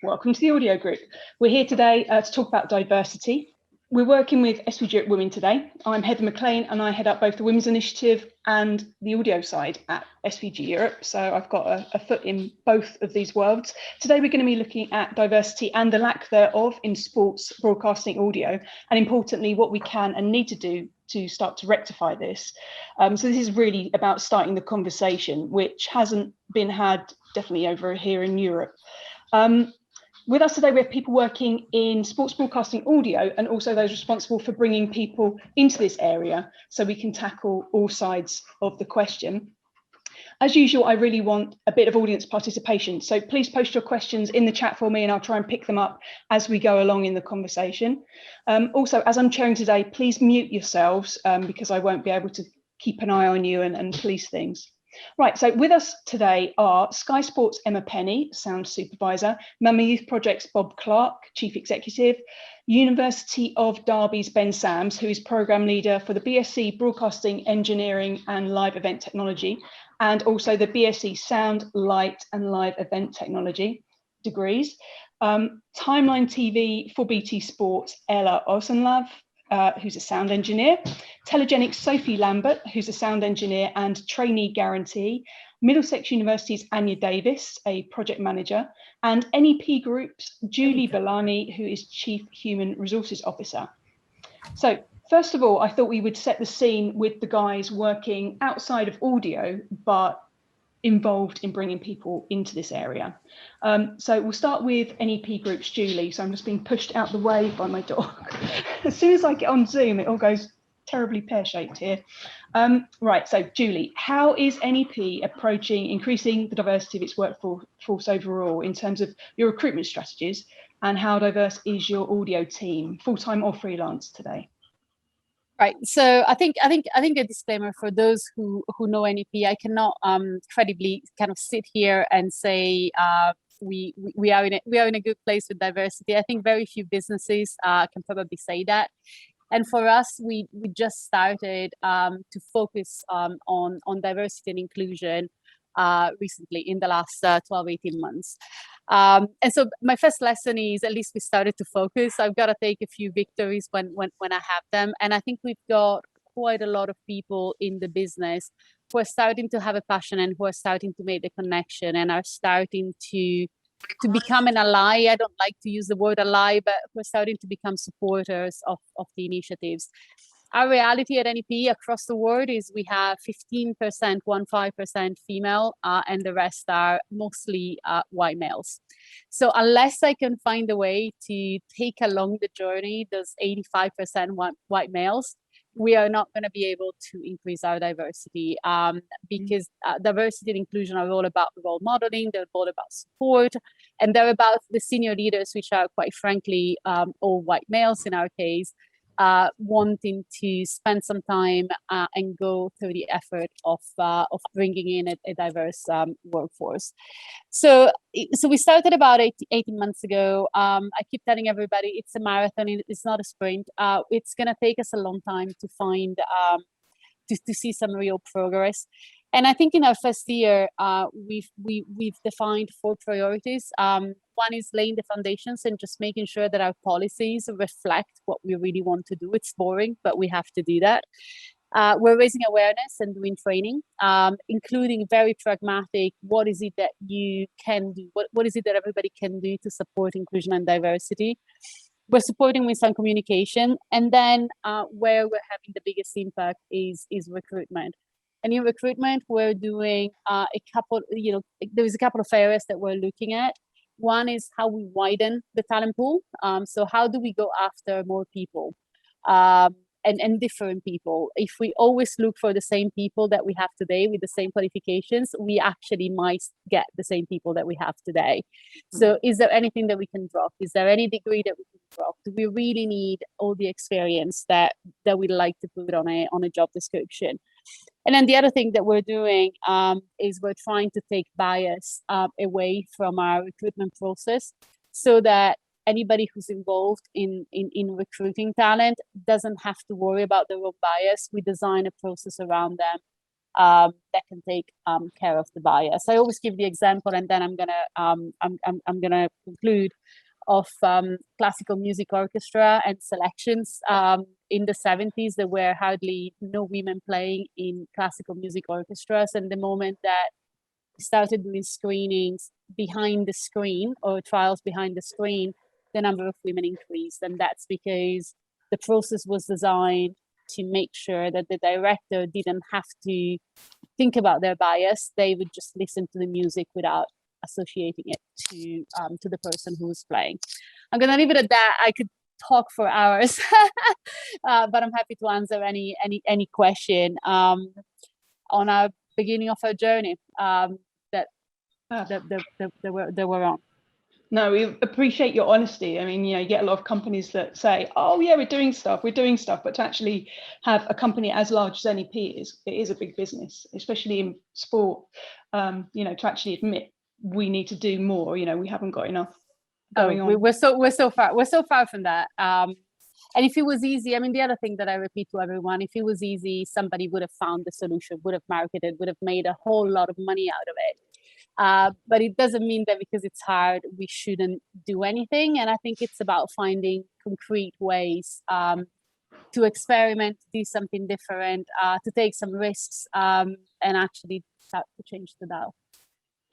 Welcome to the Audio Group. We're here today to talk about diversity. We're working with SVG Europe Women today. I'm Heather McLean and I head up both the Women's Initiative and the audio side at SVG Europe. So I've got a foot in both of these worlds. Today we're going to be looking at diversity and the lack thereof in sports broadcasting audio, and importantly what we can and need to do to start to rectify this. So this is really about starting the conversation, which hasn't been had definitely over here in Europe. With us today, we have people working in sports broadcasting audio and also those responsible for bringing people into this area so we can tackle all sides of the question. As usual, I really want a bit of audience participation. So please post your questions in the chat for me and I'll try and pick them up as we go along in the conversation. Also, as I'm chairing today, please mute yourselves because I won't be able to keep an eye on you and police things. Right, so with us today are Sky Sports' Emma Penny, Sound Supervisor, Mama Youth Project's Bob Clarke, Chief Executive, University of Derby's Ben Sams, who is Programme Leader for the BSc Broadcasting Engineering and Live Event Technology, and also the BSc Sound, Light and Live Event Technology degrees. Timeline TV for BT Sports, Ella Ozsanlav, who's a sound engineer, Telegenic Sophie Lambert, who's a sound engineer and trainee guarantee, Middlesex University's Anya Davis, a project manager, and NEP Group's Julie Bellani, who is Chief Human Resources Officer. So first of all, I thought we would set the scene with the guys working outside of audio, but involved in bringing people into this area. So we'll start with NEP Group's Julie. So I'm just being pushed out the way by my dog. As soon as I get on Zoom, it all goes terribly pear-shaped here. Right, so Julie, how is NEP approaching increasing the diversity of its workforce overall in terms of your recruitment strategies, and how diverse is your audio team, full-time or freelance today? Right. So I think a disclaimer for those who know NEP. I cannot credibly kind of sit here and say we are in a good place with diversity. I think very few businesses can probably say that. And for us, we just started to focus on diversity and inclusion recently in the last 12-18 months. And so my first lesson is, at least we started to focus. I've got to take a few victories when I have them. And I think we've got quite a lot of people in the business who are starting to have a passion and who are starting to make the connection and are starting to become an ally. I don't like to use the word ally, but we're starting to become supporters of the initiatives. Our reality at NEP across the world is we have 15% female, and the rest are mostly white males. So unless I can find a way to take along the journey those 85% white males, we are not going to be able to increase our diversity because diversity and inclusion are all about role modeling, they're all about support, and they're about the senior leaders, which are quite frankly all white males in our case, wanting to spend some time and go through the effort of bringing in a diverse workforce. So we started about 18 months ago. I keep telling everybody it's a marathon, it's not a sprint. It's going to take us a long time to find, to see some real progress. And I think in our first year, we've defined 4 priorities. One is laying the foundations and just making sure that our policies reflect what we really want to do. It's boring, but we have to do that. We're raising awareness and doing training, including very pragmatic, what is it that you can do? What is it that everybody can do to support inclusion and diversity? We're supporting with some communication. And then where we're having the biggest impact is recruitment. And in recruitment, we're doing there's a couple of areas that we're looking at. One is how we widen the talent pool. So how do we go after more people and different people? If we always look for the same people that we have today with the same qualifications, we actually might get the same people that we have today. So is there anything that we can drop? Is there any degree that we can drop? Do we really need all the experience that we'd like to put on a job description? And then the other thing that we're doing is we're trying to take bias away from our recruitment process so that anybody who's involved in recruiting talent doesn't have to worry about their own bias. We design a process around them that can take care of the bias. I always give the example, and then I'm gonna conclude, of classical music orchestra and selections. In the 70s, there were hardly no women playing in classical music orchestras, and the moment that we started doing screenings behind the screen or trials behind the screen, the number of women increased, and that's because the process was designed to make sure that the director didn't have to think about their bias. They would just listen to the music without associating it to the person who was playing. I'm going to leave it at that. I could talk for hours, but I'm happy to answer any question on our beginning of our journey that we're on. No, we appreciate your honesty. I mean, you get a lot of companies that say, "Oh, yeah, we're doing stuff," but to actually have a company as large as NEP it is a big business, especially in sport. To actually admit we need to do more. We haven't got enough going on. We're so far from that. And if it was easy, I mean, the other thing that I repeat to everyone, if it was easy, somebody would have found the solution, would have marketed, would have made a whole lot of money out of it. But it doesn't mean that because it's hard, we shouldn't do anything. And I think it's about finding concrete ways to experiment, to do something different, to take some risks, and actually start to change the dial.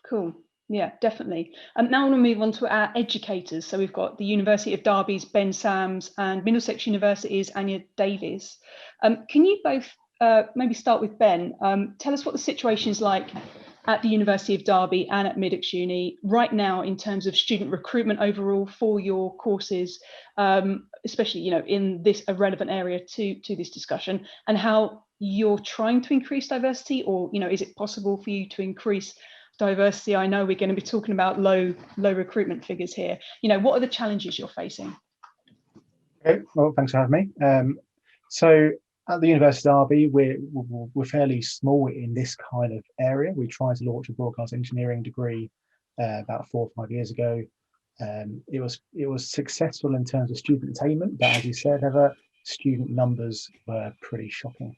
Cool. Yeah, definitely. Now I want to move on to our educators. So we've got the University of Derby's Ben Sams and Middlesex University's Anya Davies. Can you both maybe start with Ben? Tell us what the situation is like at the University of Derby and at Middlesex Uni right now in terms of student recruitment overall for your courses, especially in this a relevant area to this discussion, and how you're trying to increase diversity, or is it possible for you to increase diversity? I know we're going to be talking about low recruitment figures here. What are the challenges you're facing? Okay, well, thanks for having me. So at the University of Derby, we're fairly small in this kind of area. We tried to launch a broadcast engineering degree about 4 or 5 years ago. It was successful in terms of student attainment, but as you said, Heather, student numbers were pretty shocking.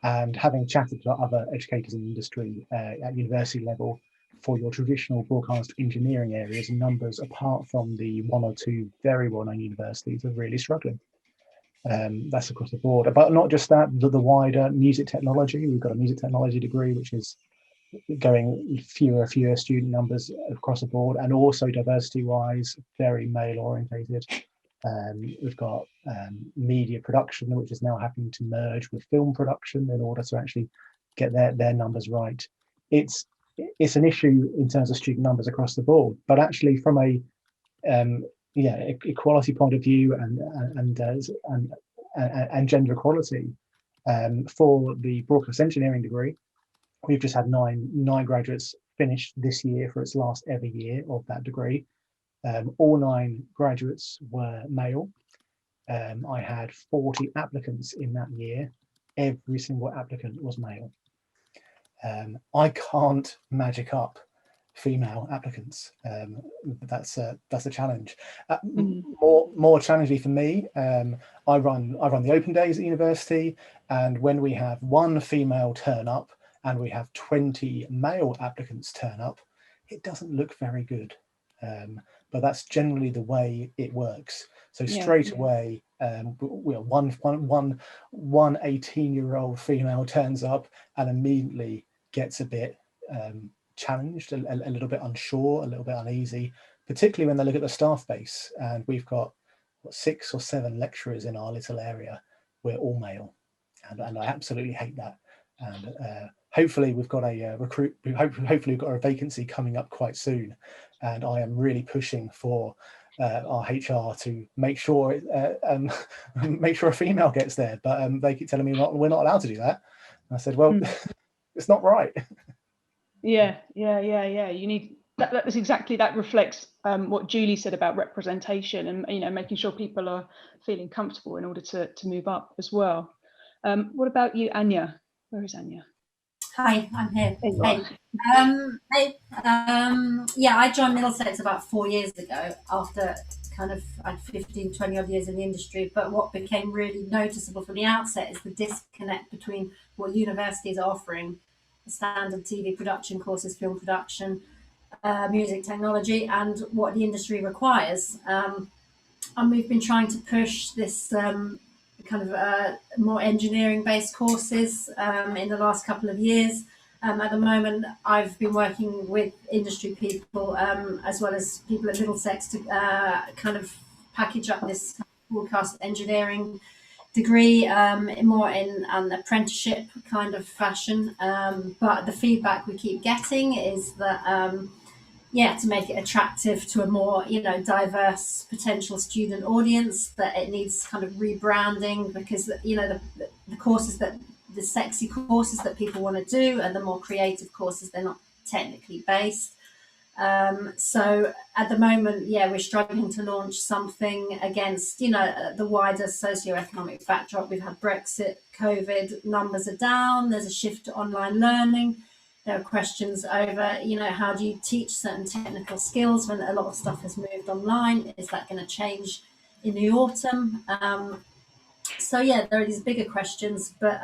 And having chatted to other educators in the industry at university level, for your traditional broadcast engineering areas, numbers apart from the 1 or 2 very well-known universities are really struggling. That's across the board, but not just that, the wider music technology. We've got a music technology degree, which is going fewer student numbers across the board, and also diversity-wise, very male-orientated. We've got media production, which is now having to merge with film production in order to actually get their numbers right. It's an issue in terms of student numbers across the board, but actually from a equality point of view and gender equality, for the broadcast engineering degree, we've just had nine graduates finish this year for its last ever year of that degree. All 9 graduates were male. I had 40 applicants in that year. Every single applicant was male. I can't magic up female applicants. That's a challenge. More challenging for me, I run the open days at university, and when we have 1 female turn up and we have 20 male applicants turn up, it doesn't look very good. But that's generally the way it works. So straight away, one 18-year-old female turns up and immediately gets a bit challenged, a little bit unsure, a little bit uneasy, particularly when they look at the staff base. And we've got 6 or 7 lecturers in our little area. We're all male, and I absolutely hate that. And hopefully we've got a hopefully we've got a vacancy coming up quite soon, and I am really pushing for our HR to make sure a female gets there, but they keep telling me we're not allowed to do that. And I said, well, it's not right. Yeah. You need that's exactly, that reflects what Julie said about representation, and making sure people are feeling comfortable in order to move up as well. What about you, Anya? Where is Anya? Hi, I'm here. Hey. I joined Middlesex about 4 years ago after I'd 15, 20 odd years in the industry. But what became really noticeable from the outset is the disconnect between what universities are offering standard TV production courses, film production, music technology, and what the industry requires. And we've been trying to push this kind of more engineering-based courses in the last couple of years. At the moment, I've been working with industry people as well as people at Middlesex to kind of package up this broadcast engineering degree more in an apprenticeship kind of fashion. But the feedback we keep getting is that to make it attractive to a more, diverse potential student audience, that it needs kind of rebranding, because, the courses the sexy courses that people want to do are the more creative courses. They're not technically based. So at the moment, we're struggling to launch something against, the wider socioeconomic backdrop. We've had Brexit, COVID, numbers are down. There's a shift to online learning. There are questions over, how do you teach certain technical skills when a lot of stuff has moved online? Is that going to change in the autumn? There are these bigger questions, but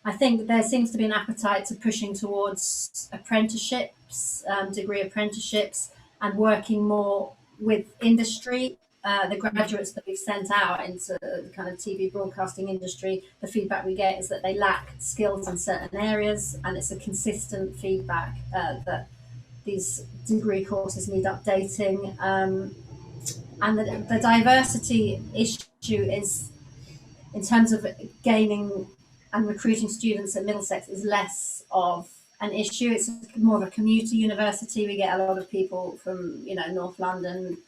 I think there seems to be an appetite to pushing towards apprenticeships, degree apprenticeships, and working more with industry. The graduates that we've sent out into the kind of TV broadcasting industry, the feedback we get is that they lack skills in certain areas, and it's a consistent feedback that these degree courses need updating. And the diversity issue is, in terms of gaining and recruiting students at Middlesex, is less of an issue. It's more of a commuter university. We get a lot of people from, North London,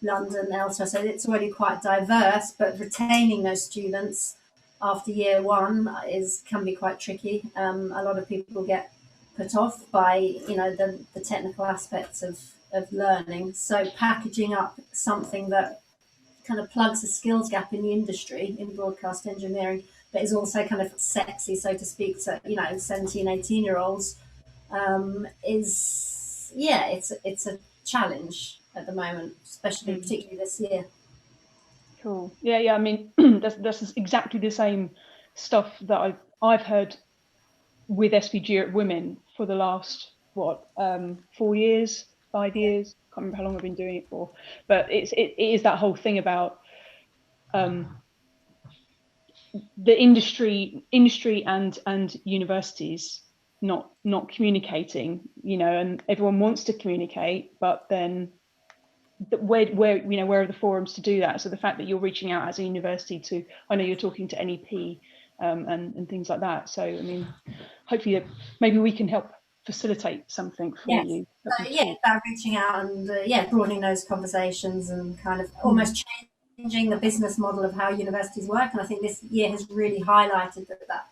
elsewhere, so it's already quite diverse, but retaining those students after year one can be quite tricky. A lot of people get put off by the technical aspects of learning, so packaging up something that kind of plugs a skills gap in the industry in broadcast engineering, but is also kind of sexy, so to speak, to 17-18-year-olds it's a challenge at the moment, particularly this year. Cool. Yeah. I mean, that's exactly the same stuff that I've heard with SVG Europe Women for the last 4 years, 5 years. Can't remember how long I've been doing it for, but it is that whole thing about the industry and universities not communicating, and everyone wants to communicate, but then where are the forums to do that? So the fact that you're reaching out as a university to, I know you're talking to NEP and things like that. So I mean, hopefully maybe we can help facilitate something for you. About reaching out and broadening those conversations and kind of almost changing the business model of how universities work. And I think this year has really highlighted that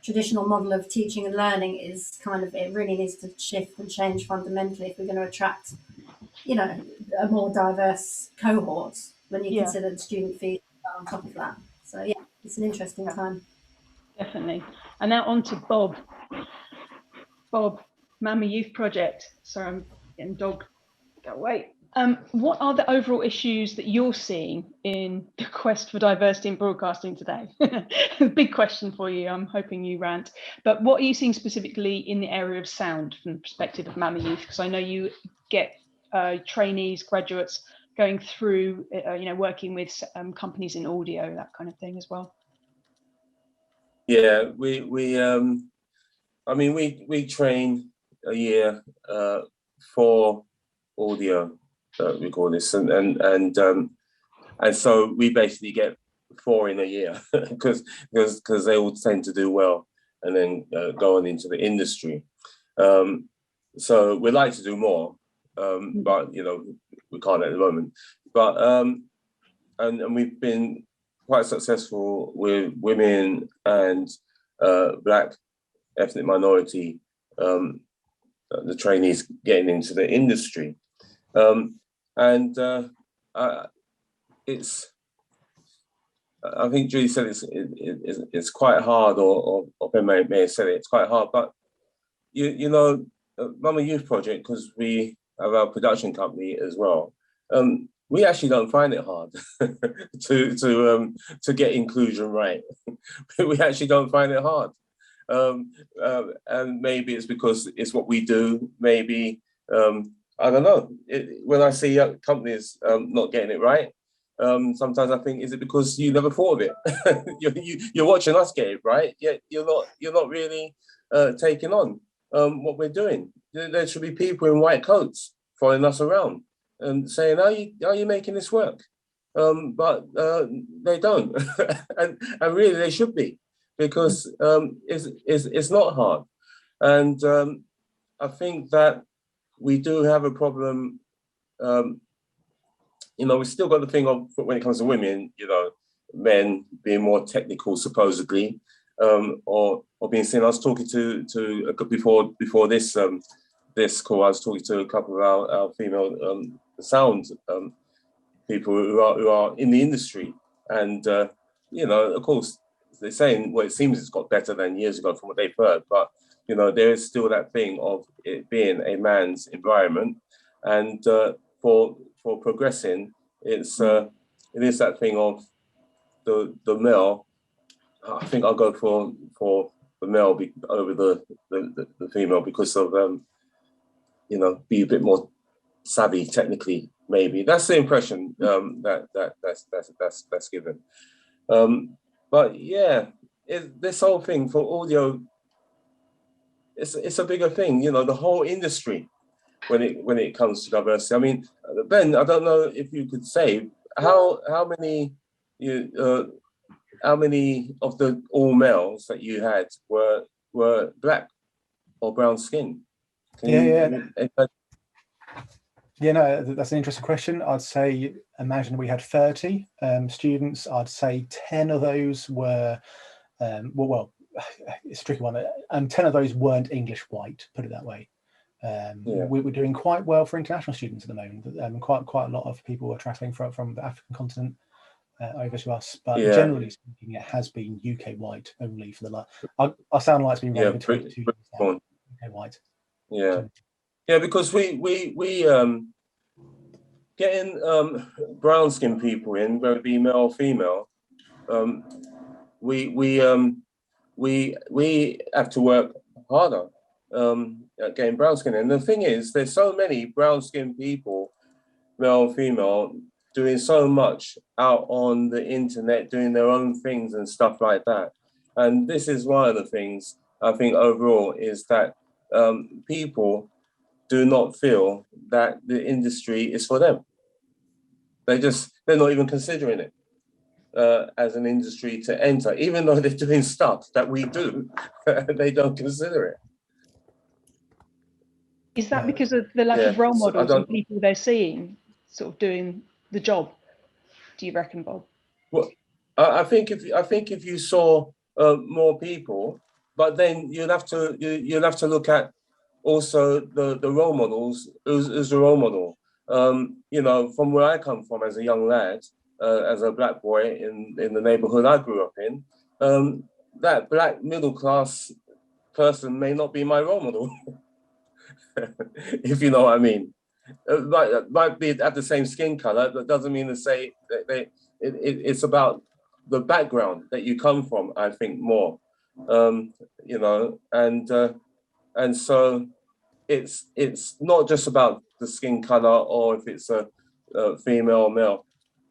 traditional model of teaching and learning is it really needs to shift and change fundamentally if we're going to attract a more diverse cohort when you consider the student fees on top of that. So it's an interesting time. Definitely. And now on to Bob, Mamma Youth Project. Sorry, I'm getting dog. Go away. What are the overall issues that you're seeing in the quest for diversity in broadcasting today? Big question for you. I'm hoping you rant. But what are you seeing specifically in the area of sound from the perspective of Mamma Youth? Because I know you get trainees, graduates going through, working with companies in audio, that kind of thing as well. Yeah, we train a year for audio recorders, and so we basically get 4 in a year because they all tend to do well and then go on into the industry. So we'd like to do more, but we can't at the moment. But and we've been quite successful with women and Black ethnic minority, the trainees getting into the industry. It's, I think Julie said it's quite hard, or Ben may have said it's quite hard, but Mamma Youth Project, because we have our production company as well, we actually don't find it hard to get inclusion right. We actually don't find it hard. And maybe it's because it's what we do. Maybe I don't know. When I see companies not getting it right, sometimes I think, is it because you never thought of it? You're watching us get it right, yet you're not really taking on what we're doing. There should be people in white coats following us around and saying, "Are you making this work?" But they don't, and really they should be, because it's not hard. And I think that we do have a problem. We've still got the thing of, when it comes to women, men being more technical, supposedly, or being seen. I was talking to before this this call. I was talking to a couple of our female sound people who are in the industry, and of course, they're saying, well, it seems it's got better than years ago from what they've heard, but there is still that thing of it being a man's environment, and for progressing, it is that thing of the male. I think I'll go for the male over the female, because of be a bit more savvy technically. Maybe that's the impression that's given. But yeah, this whole thing for audio, it's a bigger thing. The whole industry, when it comes to diversity. I mean, Ben, I don't know if you could say how many of the all males that you had were black or brown skin? Yeah, no, that's an interesting question. I'd say, imagine we had 30 students. I'd say 10 of those were, well, it's a tricky one. 10 of those weren't English white, put it that way. We're doing quite well for international students at the moment. Quite a lot of people are traveling from the African continent over to us, but generally speaking, it has been UK white only for the last. Our sound light's been running between 2 years now. UK white. Yeah, because we getting brown skinned people in, whether it be male or female, we have to work harder at getting brown skin. And the thing is, there's so many brown skinned people, male and female, doing so much out on the internet, doing their own things and stuff like that. And this is one of the things I think overall is that people do not feel that the industry is for them. They're not even considering it as an industry to enter, even though they're doing stuff that we do. They don't consider it. Is that because of the lack of role models and people they're seeing sort of doing the job? Do you reckon, Bob? Well, I think if you saw more people, but then you'll have to look at also the role models. Who's the role model? From where I come from as a young lad, as a black boy in the neighborhood I grew up in, that black middle class person may not be my role model, if you know what I mean. Might be at the same skin color, but doesn't mean to say that it's about the background that you come from, I think, more, and so it's not just about the skin color or if it's a female or male.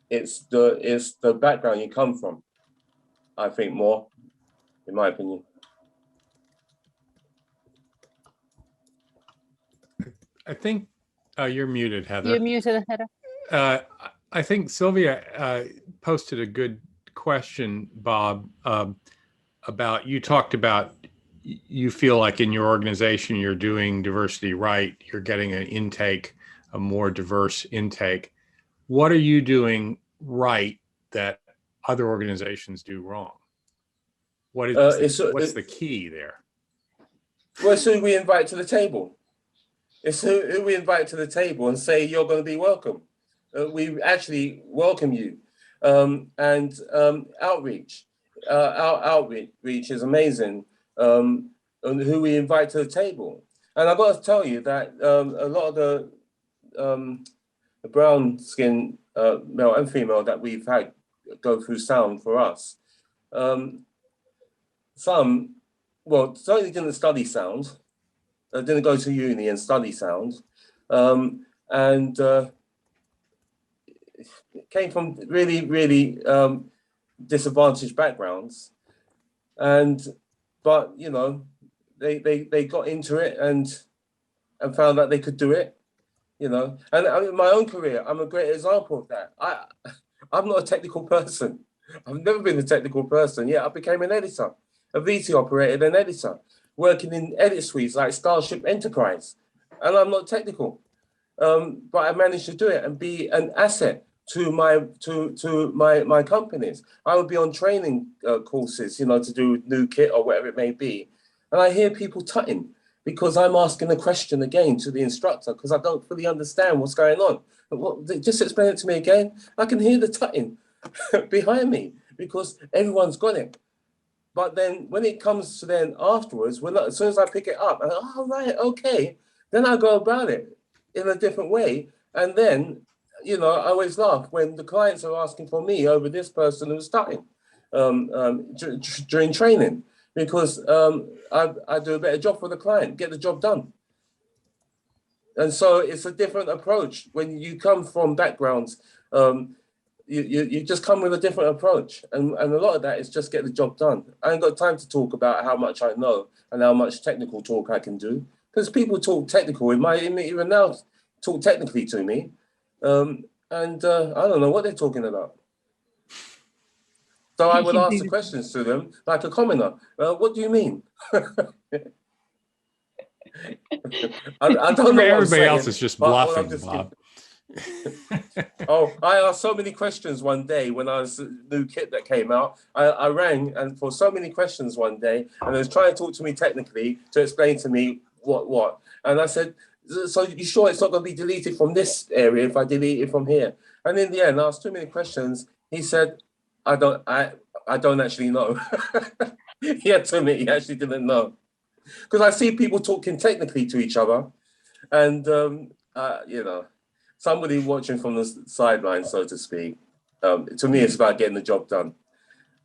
It's the background you come from, I think, more, in my opinion. I think you're muted, Heather. You're muted, Heather. I think Sylvia posted a good question, Bob, about, you talked about, you feel like in your organization you're doing diversity right, you're getting an intake, a more diverse intake. What are you doing right that other organizations do wrong? What's the key there? Well, it's who we invite to the table. It's who we invite to the table and say, you're going to be welcome. We actually welcome you. And outreach. Our outreach is amazing. And who we invite to the table. And I've got to tell you that a lot of the brown skin male and female that we've had go through sound for us, some well, certainly didn't study sound. I didn't go to uni and study sound. And came from really, really disadvantaged backgrounds. But, you know, they got into it and found that they could do it, you know. And in my own career, I'm a great example of that. I'm not a technical person. I've never been a technical person. Yeah, I became an editor, a VT operator, an editor, working in edit suites like Starship Enterprise. And I'm not technical, but I managed to do it and be an asset to my companies. I would be on training courses, you know, to do new kit or whatever it may be. And I hear people tutting because I'm asking a question again to the instructor because I don't fully understand what's going on. Just explain it to me again. I can hear the tutting behind me because everyone's got it. But then when it comes to then afterwards, as soon as I pick it up, oh, right, okay, then I go about it in a different way. And then, you know, I always laugh when the clients are asking for me over this person who's starting during training, because I do a better job for the client, get the job done. And so it's a different approach. When you come from backgrounds, you just come with a different approach. And a lot of that is just get the job done. I ain't got time to talk about how much I know and how much technical talk I can do. Because people talk technical, even now talk technically to me. I don't know what they're talking about. So I would ask the questions to them like a commoner. What do you mean? I don't know. Everybody else is just bluffing, Bob. Oh, I asked so many questions one day when I was new kit that came out. I rang and for so many questions one day, and they was trying to talk to me technically to explain to me what. And I said, so you sure it's not going to be deleted from this area if I delete it from here? And in the end, I asked too many questions. He said, I don't actually know. He had to admit he actually didn't know. Because I see people talking technically to each other, and you know, somebody watching from the sideline, so to speak. To me, it's about getting the job done.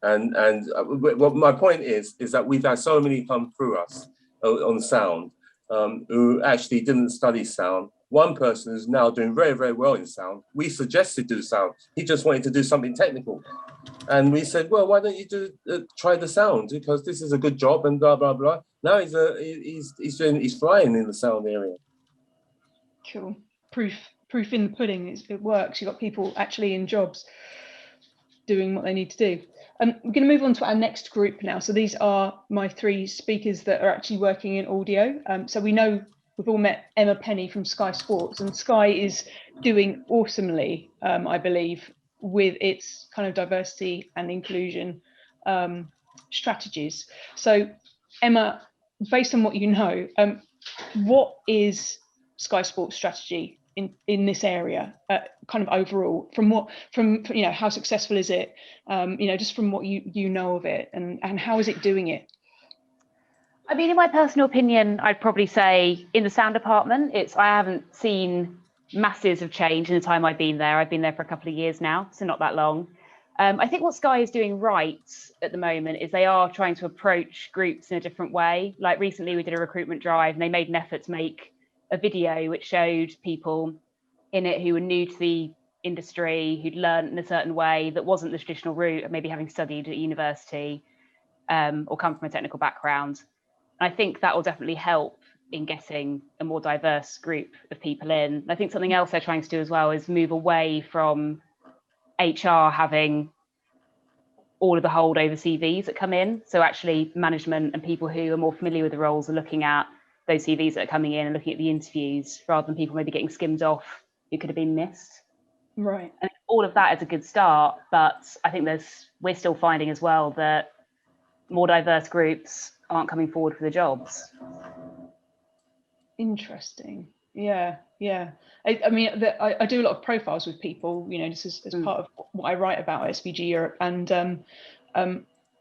And what my point is that we've had so many come through us on sound who actually didn't study sound. One person who's now doing very, very well in sound, we suggested do sound. He just wanted to do something technical. And we said, well, why don't you try the sound? Because this is a good job and blah, blah, blah. Now he's flying in the sound area. Cool. Proof in the pudding. It works. You've got people actually in jobs doing what they need to do. We're going to move on to our next group now. So these are my three speakers that are actually working in audio. So we know we've all met Emma Penny from Sky Sports, and Sky is doing awesomely, I believe, with its kind of diversity and inclusion strategies. So Emma, based on what you know, what is Sky Sports strategy in this area, kind of overall, from you know, how successful is it, you know, just from what you know of it, and how is it doing it? I mean, in my personal opinion, I'd probably say in the sound department, I haven't seen masses of change in the time I've been there. I've been there for a couple of years now, so not that long. I think what Sky is doing right at the moment is they are trying to approach groups in a different way. Like recently we did a recruitment drive and they made an effort to make a video which showed people in it who were new to the industry, who'd learned in a certain way that wasn't the traditional route of maybe having studied at university or come from a technical background. And I think that will definitely help in getting a more diverse group of people in. And I think something else they're trying to do as well is move away from HR having all of the holdover CVs that come in. So actually management and people who are more familiar with the roles are looking at those CVs that are coming in and looking at the interviews rather than people maybe getting skimmed off who could have been missed. Right. And all of that is a good start, but I think we're still finding as well that more diverse groups aren't coming forward for the jobs. Interesting. Yeah. I mean, I do a lot of profiles with people, you know, just as part of what I write about SVG Europe, and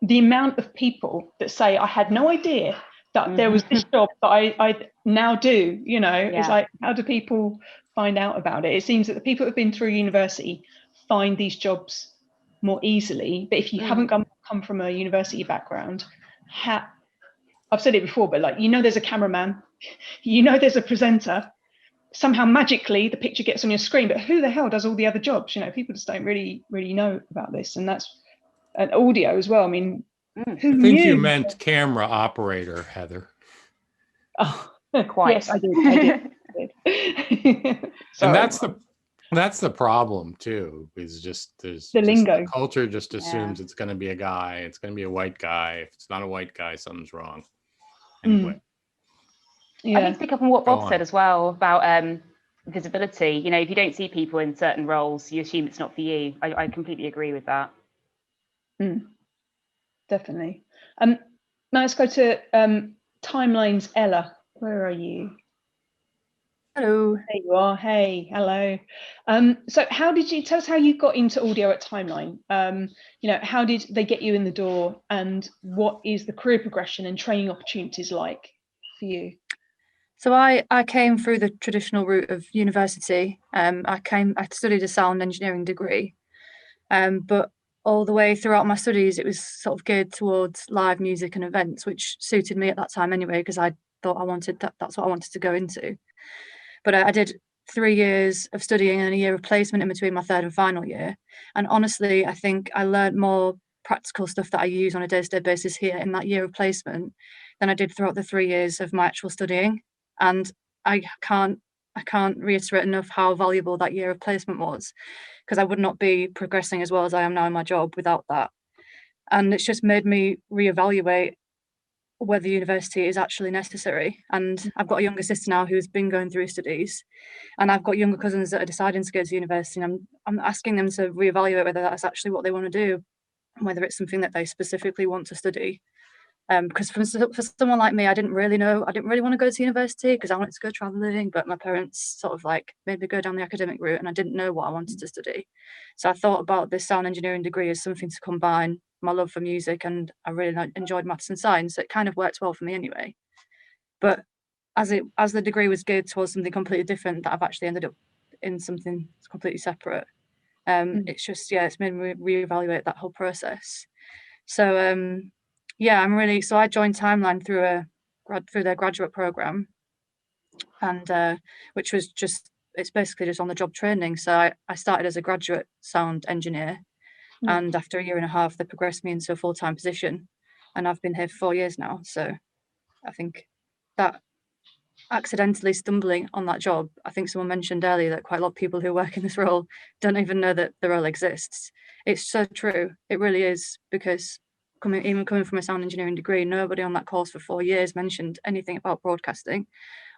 the amount of people that say I had no idea that there was this job that I now do, you know, it's like, how do people find out about it? It seems that the people that have been through university find these jobs more easily, but if you haven't come from a university background, I I've said it before, but like, there's a cameraman, there's a presenter, somehow magically the picture gets on your screen, but who the hell does all the other jobs? People just don't really know about this. And that's an audio as well. I mean, who I think knew? you meant camera operator, Heather. Oh, Quite. Yes, I did. And that's the problem too, is there's the lingo. The culture just assumes it's going to be a guy, it's going to be a white guy. If it's not a white guy, something's wrong. Anyway. I need to pick up on what Bob said as well about visibility. If you don't see people in certain roles, you assume it's not for you. I completely agree with that. Definitely. Now let's go to Timelines. Ella, where are you? Hello. There you are. Hey, hello. So how did you tell us how you got into audio at Timeline? How did they get you in the door, and what is the career progression and training opportunities like for you? So I came through the traditional route of university. I studied a sound engineering degree, but all the way throughout my studies, it was sort of geared towards live music and events, which suited me at that time anyway, because I thought that's what I wanted to go into. But I did 3 years of studying and a year of placement in between my third and final year. And honestly, I think I learned more practical stuff that I use on a day-to-day basis here in that year of placement than I did throughout the 3 years of my actual studying. And I can't reiterate enough how valuable that year of placement was, because I would not be progressing as well as I am now in my job without that. And it's just made me reevaluate whether university is actually necessary. And I've got a younger sister now who's been going through studies, and I've got younger cousins that are deciding to go to university, and I'm asking them to reevaluate whether that's actually what they want to do, and whether it's something that they specifically want to study. Because for someone like me, I didn't really want to go to university because I wanted to go traveling, but my parents sort of like made me go down the academic route, and I didn't know what I wanted to study. So I thought about this sound engineering degree as something to combine my love for music, and I really enjoyed maths and science, so it kind of worked well for me anyway. But as the degree was geared towards something completely different, that I've actually ended up in something completely separate. It's made me reevaluate that whole process. So so I joined Timeline through their graduate program, and which was it's basically just on the job training. So I started as a graduate sound engineer, and after a year and a half, they progressed me into a full-time position, and I've been here for 4 years now. So I think that accidentally stumbling on that job, I think someone mentioned earlier that quite a lot of people who work in this role don't even know that the role exists. It's so true. It really is, because coming from a sound engineering degree, nobody on that course for 4 years mentioned anything about broadcasting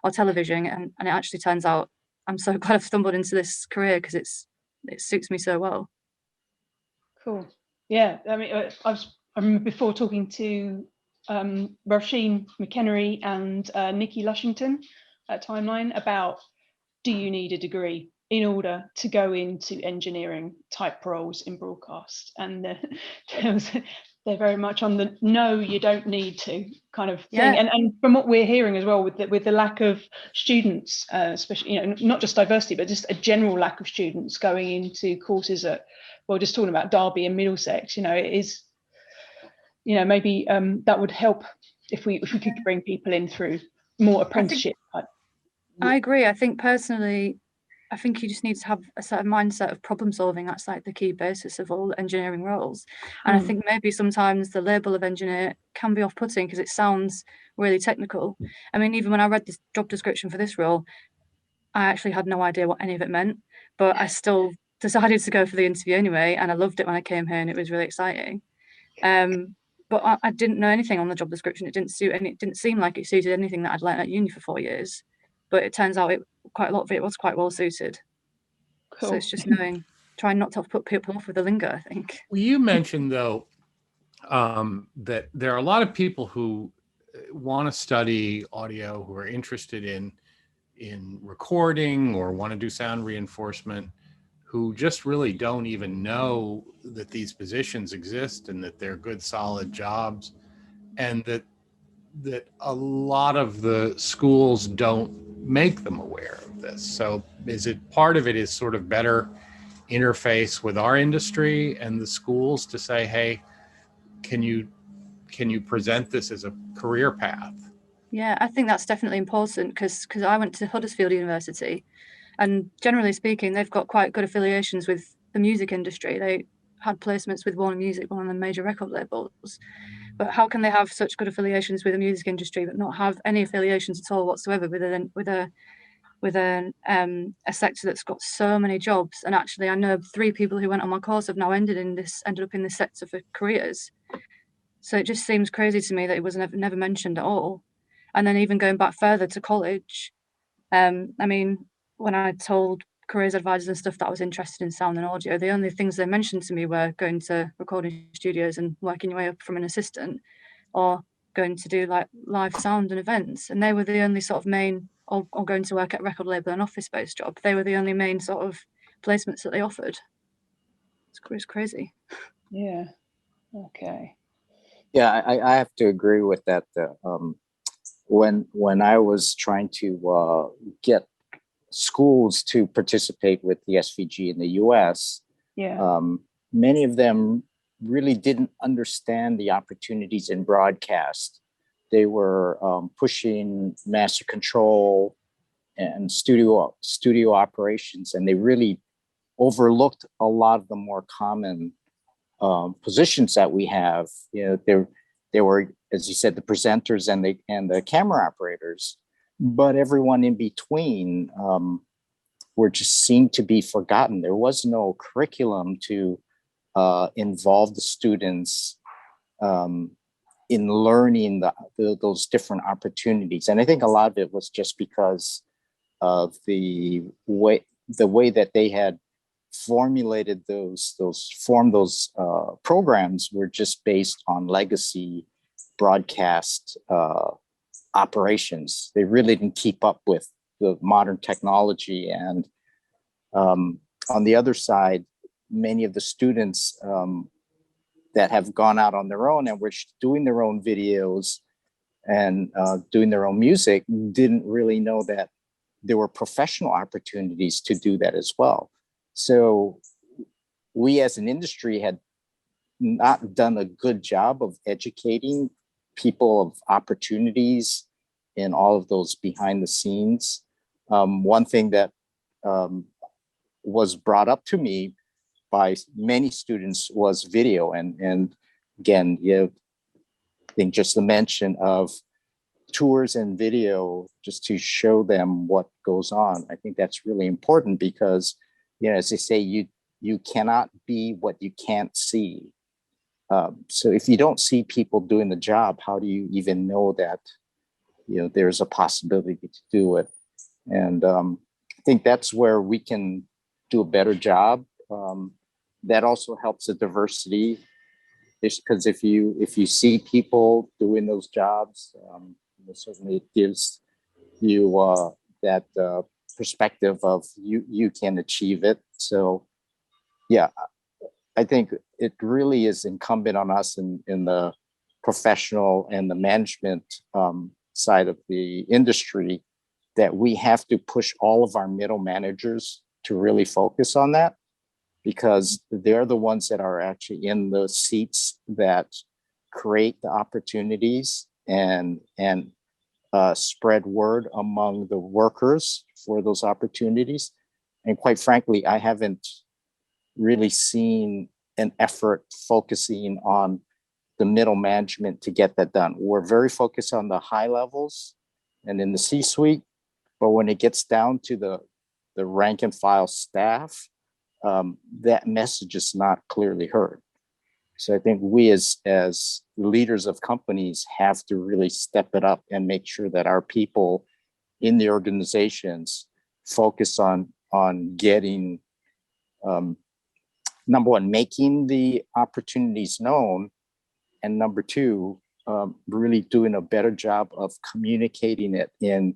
or television, and it actually turns out I'm so glad I've stumbled into this career because it suits me so well. Cool. Yeah, I mean, I remember before talking to Roisin McHenry and Nikki Lushington at Timeline about, do you need a degree in order to go into engineering type roles in broadcast? And they're very much on the no, you don't need to kind of thing. Yeah. And from what we're hearing as well, with the lack of students, especially, not just diversity, but just a general lack of students going into courses at, well, just talking about Derby and Middlesex, it is, maybe that would help if we could bring people in through more apprenticeship type. I agree. I think personally, you just need to have a certain mindset of problem solving. That's like the key basis of all engineering roles. And I think maybe sometimes the label of engineer can be off-putting because it sounds really technical. I mean, even when I read this job description for this role, I actually had no idea what any of it meant, but I still decided to go for the interview anyway, and I loved it when I came here, and it was really exciting. But I didn't know anything on the job description. It didn't seem like it suited anything that I'd learned at uni for 4 years. But it turns out quite a lot of it was quite well suited. Cool. So it's just trying not to put people off with the lingo, I think. Well, you mentioned though that there are a lot of people who want to study audio, who are interested in recording or want to do sound reinforcement, who just really don't even know that these positions exist and that they're good, solid jobs, and that a lot of the schools don't make them aware of this. So part of it is sort of better interface with our industry and the schools to say, hey, can you can you present this as a career path? Yeah, I think that's definitely important because I went to Huddersfield University, and generally speaking, they've got quite good affiliations with the music industry. They had placements with Warner Music, one of the major record labels. But how can they have such good affiliations with the music industry but not have any affiliations at all whatsoever with a sector that's got so many jobs? And actually, I know 3 people who went on my course have now ended up in this sector for careers. So it just seems crazy to me that it was never mentioned at all. And then even going back further to college, I mean, when I told careers advisors and stuff that I was interested in sound and audio, the only things they mentioned to me were going to recording studios and working your way up from an assistant, or going to do like live sound and events. And they were the only sort of main, or going to work at a record label, an office-based job. They were the only main sort of placements that they offered. It's crazy. Yeah. Okay. Yeah, I have to agree with that. When I was trying to get schools to participate with the SVG in the US, Yeah. many of them really didn't understand the opportunities in broadcast. They were pushing master control and studio operations, and they really overlooked a lot of the more common positions that we have. You know, there were, as you said, the presenters and the camera operators, but everyone in between were just seemed to be forgotten. There was no curriculum to involve the students in learning those different opportunities. And I think a lot of it was just because of the way that they had formulated those programs were just based on legacy broadcast operations. They really didn't keep up with the modern technology. And on the other side, many of the students that have gone out on their own and were doing their own videos and doing their own music didn't really know that there were professional opportunities to do that as well. So we as an industry had not done a good job of educating people of opportunities in all of those behind the scenes. One thing that was brought up to me by many students was video. And again, I think just the mention of tours and video just to show them what goes on. I think that's really important because, as they say, you cannot be what you can't see. So if you don't see people doing the job, how do you even know that, there's a possibility to do it? And I think that's where we can do a better job. That also helps the diversity, because if you see people doing those jobs, certainly it gives you that perspective of you can achieve it. So yeah, I think it really is incumbent on us in the professional and the management side of the industry that we have to push all of our middle managers to really focus on that, because they're the ones that are actually in the seats that create the opportunities and spread word among the workers for those opportunities. And quite frankly, I haven't really seen an effort focusing on the middle management to get that done. We're very focused on the high levels and in the C-suite, but when it gets down to the rank and file staff, that message is not clearly heard. So I think we as leaders of companies have to really step it up and make sure that our people in the organizations focus on getting, number one, making the opportunities known, and number two, really doing a better job of communicating it in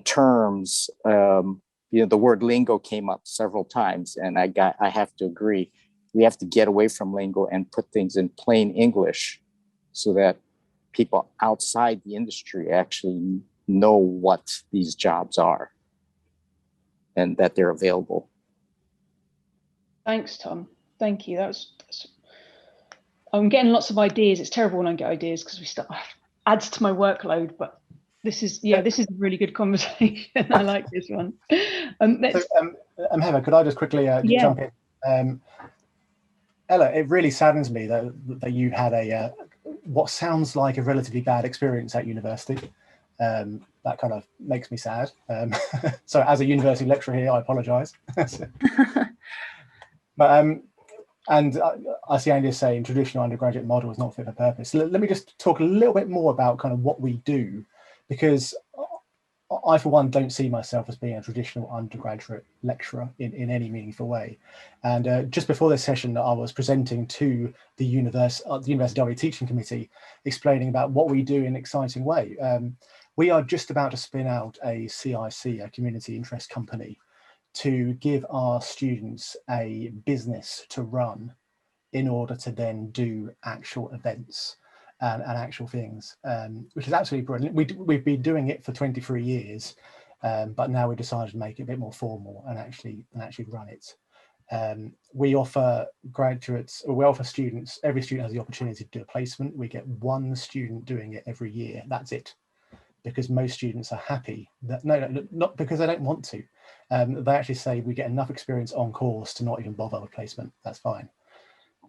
terms. The word lingo came up several times, and I have to agree. We have to get away from lingo and put things in plain English so that people outside the industry actually know what these jobs are and that they're available. Thanks, Tom. Thank you. I'm getting lots of ideas. It's terrible when I get ideas because adds to my workload, but this is a really good conversation. I like this one. Heather, could I just quickly jump in? Ella, it really saddens me that you had a what sounds like a relatively bad experience at university. That kind of makes me sad. So as a university lecturer here, I apologise. But and I see Andy saying traditional undergraduate model is not fit for purpose. Let me just talk a little bit more about kind of what we do, because I, for one, don't see myself as being a traditional undergraduate lecturer in any meaningful way. And just before this session, I was presenting to the University Derby Teaching Committee, explaining about what we do in an exciting way. We are just about to spin out a CIC, a community interest company, to give our students a business to run in order to then do actual events and actual things, which is absolutely brilliant. We've been doing it for 23 years, but now we decided to make it a bit more formal and actually run it. We offer graduates, or we offer students, every student has the opportunity to do a placement. We get one student doing it every year. That's it. Because most students are happy that, no, not because they don't want to. They actually say we get enough experience on course to not even bother with placement. That's fine.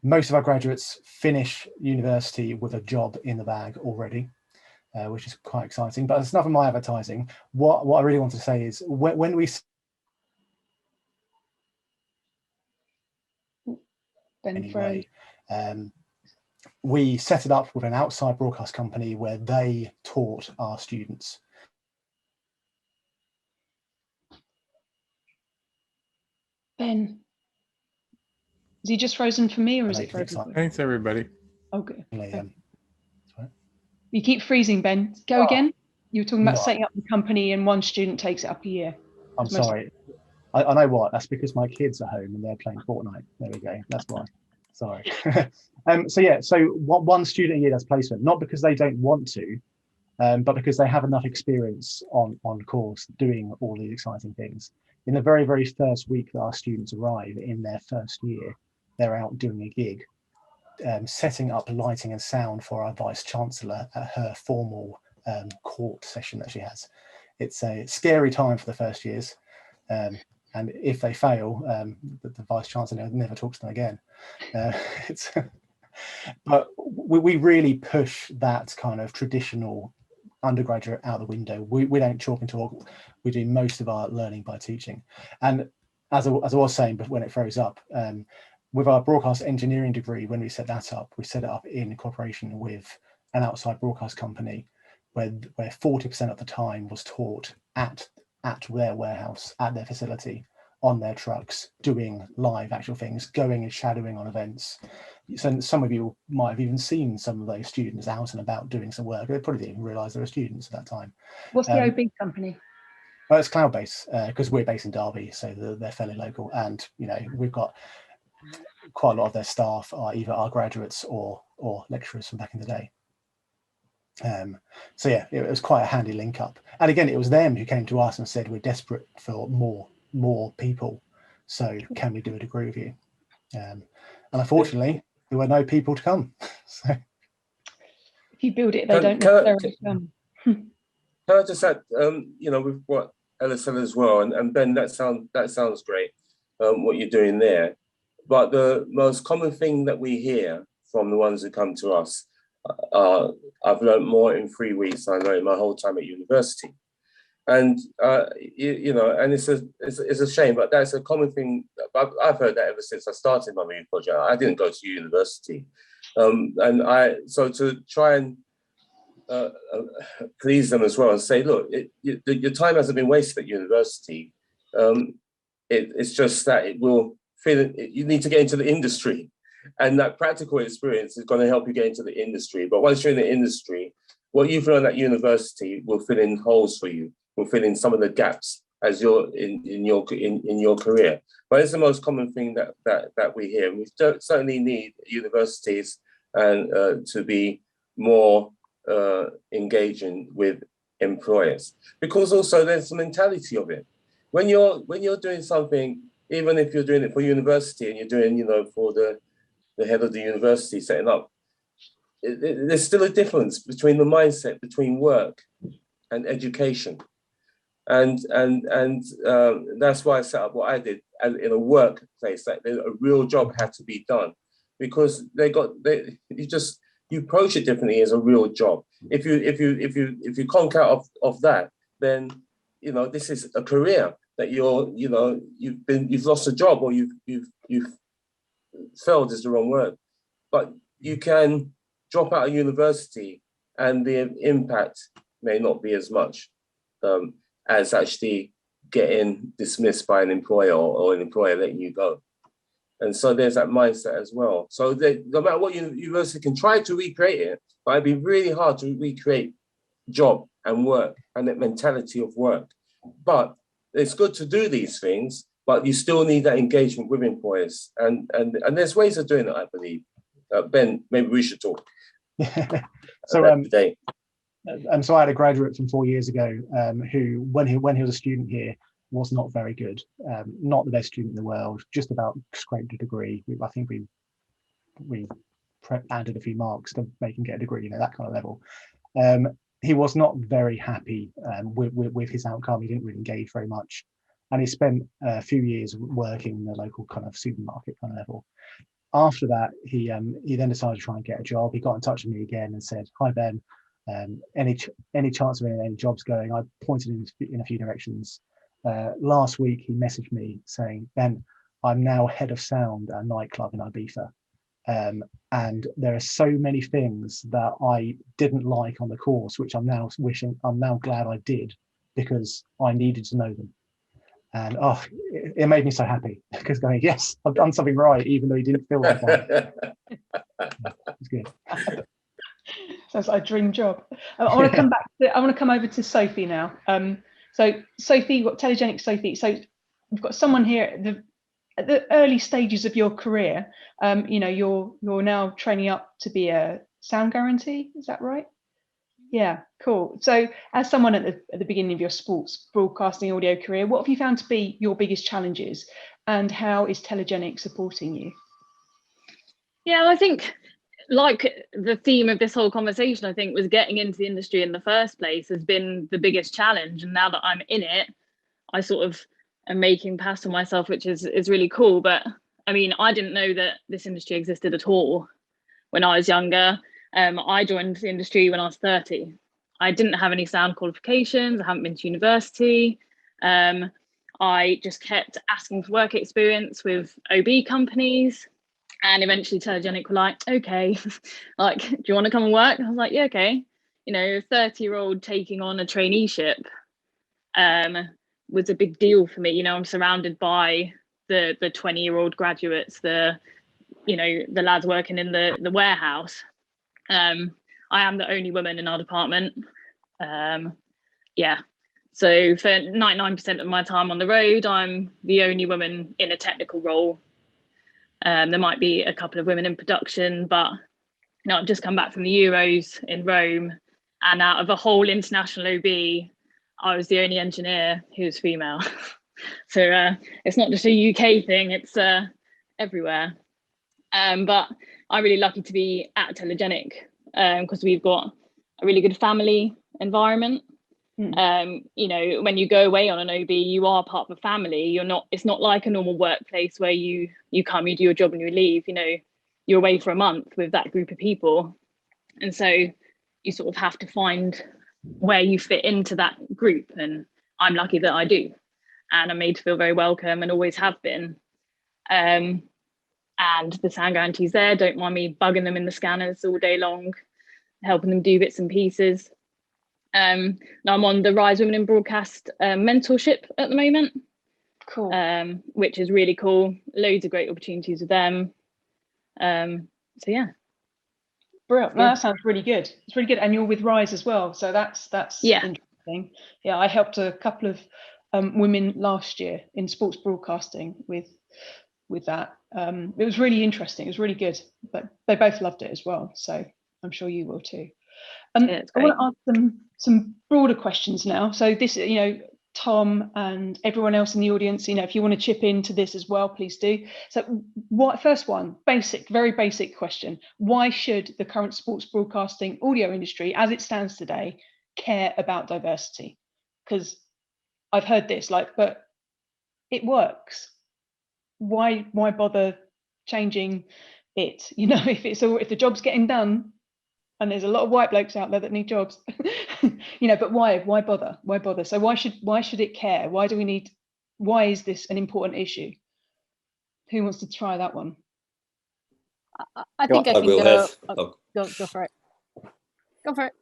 Most of our graduates finish university with a job in the bag already, which is quite exciting. But that's enough of my advertising. What I really want to say is when we anyway, we set it up with an outside broadcast company where they taught our students. Ben, is he just frozen for me, or is it frozen? Thanks, everybody. Okay. You keep freezing, Ben. Go again. You were talking about setting up the company and one student takes it up a year. I'm sorry. I know what. That's because my kids are home and they're playing Fortnite. There we go. That's why. Sorry. So one student a year does placement, not because they don't want to, but because they have enough experience on course doing all these exciting things. In the very, very first week that our students arrive in their first year, they're out doing a gig, setting up lighting and sound for our Vice Chancellor at her formal court session that she has. It's a scary time for the first years. And if they fail, the Vice Chancellor never talks to them again. But we really push that kind of traditional undergraduate out the window. We don't chalk and talk. We do most of our learning by teaching. And as I was saying, but when it froze up, with our broadcast engineering degree, when we set that up, we set it up in cooperation with an outside broadcast company where 40% of the time was taught at their warehouse, at their facility, on their trucks, doing live actual things, going and shadowing on events. So some of you might have even seen some of those students out and about doing some work. They probably didn't even realise they were students at that time. What's the OB company? Well, it's cloud-based because we're based in Derby, so they're fairly local. And we've got quite a lot of their staff are either our graduates or lecturers from back in the day. So yeah, it was quite a handy link up. And again, it was them who came to us and said, we're desperate for more people, so can we do a degree with you? And unfortunately, there were no people to come. So if you build it, they don't necessarily come. Can I just add, with what Ella said as well, and Ben, that sounds great, what you're doing there. But the most common thing that we hear from the ones who come to us, I've learned more in 3 weeks than I learned my whole time at university. And and it's a shame, but that's a common thing. I've heard that ever since I started my movie project. I didn't go to university, so to try and please them as well and say, look, your time hasn't been wasted at university. It's just that it will feel you need to get into the industry, and that practical experience is going to help you get into the industry. But once you're in the industry, what you've learned at university will fill in holes for you. Will fill in some of the gaps as you're in your career. But it's the most common thing that we hear. We certainly need universities and to be more engaging with employers, because also there's the mentality of it. When you're doing something, even if you're doing it for university and you're doing for the head of the university setting up there's still a difference between the mindset between work and education. And that's why I set up what I did in a workplace, that a real job had to be done, because you approach it differently as a real job. If you conk out of that, then this is a career that you've lost a job, or you've failed is the wrong word, but you can drop out of university and the impact may not be as much as actually getting dismissed by an employer or an employer letting you go. And so there's that mindset as well. So no matter what university can try to recreate it, but it'd be really hard to recreate job and work and that mentality of work. But it's good to do these things, but you still need that engagement with employers. And there's ways of doing it, I believe. Ben, maybe we should talk. So today. And so I had a graduate from 4 years ago who, when he was a student here, was not very good. Not the best student in the world, just about scraped a degree. I think we added a few marks to make him get a degree, that kind of level. He was not very happy with his outcome. He didn't really engage very much. And he spent a few years working in the local kind of supermarket kind of level. After that, he then decided to try and get a job. He got in touch with me again and said, "Hi, Ben. Any chance of any jobs going?" I pointed in a few directions. Last week, he messaged me saying, "Ben, I'm now head of sound at a nightclub in Ibiza. And there are so many things that I didn't like on the course, which I'm now glad I did, because I needed to know them." And it made me so happy, because going, yes, I've done something right, even though he didn't feel like that. It's good. Sounds like a dream job. I want to come over to Sophie now. So Sophie, you've got Telegenic Sophie. So we've got someone here at the early stages of your career. You're now training up to be a sound guarantee. Is that right? Yeah, cool. So as someone at the beginning of your sports broadcasting audio career, what have you found to be your biggest challenges, and how is Telegenic supporting you? Yeah, I think, like the theme of this whole conversation, I think, was getting into the industry in the first place has been the biggest challenge. And now that I'm in it, I sort of am making pass for myself, which is really cool. But I mean, I didn't know that this industry existed at all when I was younger. I joined the industry when I was 30. I didn't have any sound qualifications. I haven't been to university. I just kept asking for work experience with OB companies. And eventually Telegenic were like, okay, like, do you want to come and work? I was like, yeah, okay. A 30-year-old taking on a traineeship was a big deal for me. I'm surrounded by the 20-year-old graduates, the lads working in the warehouse. I am the only woman in our department. So for 99% of my time on the road, I'm the only woman in a technical role. There might be a couple of women in production, but I've just come back from the Euros in Rome, and out of a whole international OB, I was the only engineer who was female. So it's not just a UK thing, it's everywhere. But I'm really lucky to be at Telegenic because we've got a really good family environment. When you go away on an OB, you are part of a family. It's not like a normal workplace where you come, you do your job and you leave. You're away for a month with that group of people. And so you sort of have to find where you fit into that group. And I'm lucky that I do. And I'm made to feel very welcome and always have been. And the sound guarantees there, don't mind me bugging them in the scanners all day long, helping them do bits and pieces. Now I'm on the Rise Women in Broadcast mentorship at the moment. Cool. Which is really cool. Loads of great opportunities with them. So yeah. Brilliant. No, that sounds really good. It's really good. And you're with Rise as well. So that's interesting. Yeah, I helped a couple of women last year in sports broadcasting with that. It was really interesting. It was really good. But they both loved it as well. So I'm sure you will too. I want to ask them some broader questions now. So this, Tom and everyone else in the audience, if you want to chip into this as well, please do. So first one, very basic question. Why should the current sports broadcasting audio industry, as it stands today, care about diversity? Because I've heard this, but it works. Why bother changing it? If the job's getting done, and there's a lot of white blokes out there that need jobs, but why bother? So why should it care? Why is this an important issue? Who wants to try that one? I think I can go. Go for it. Go for it.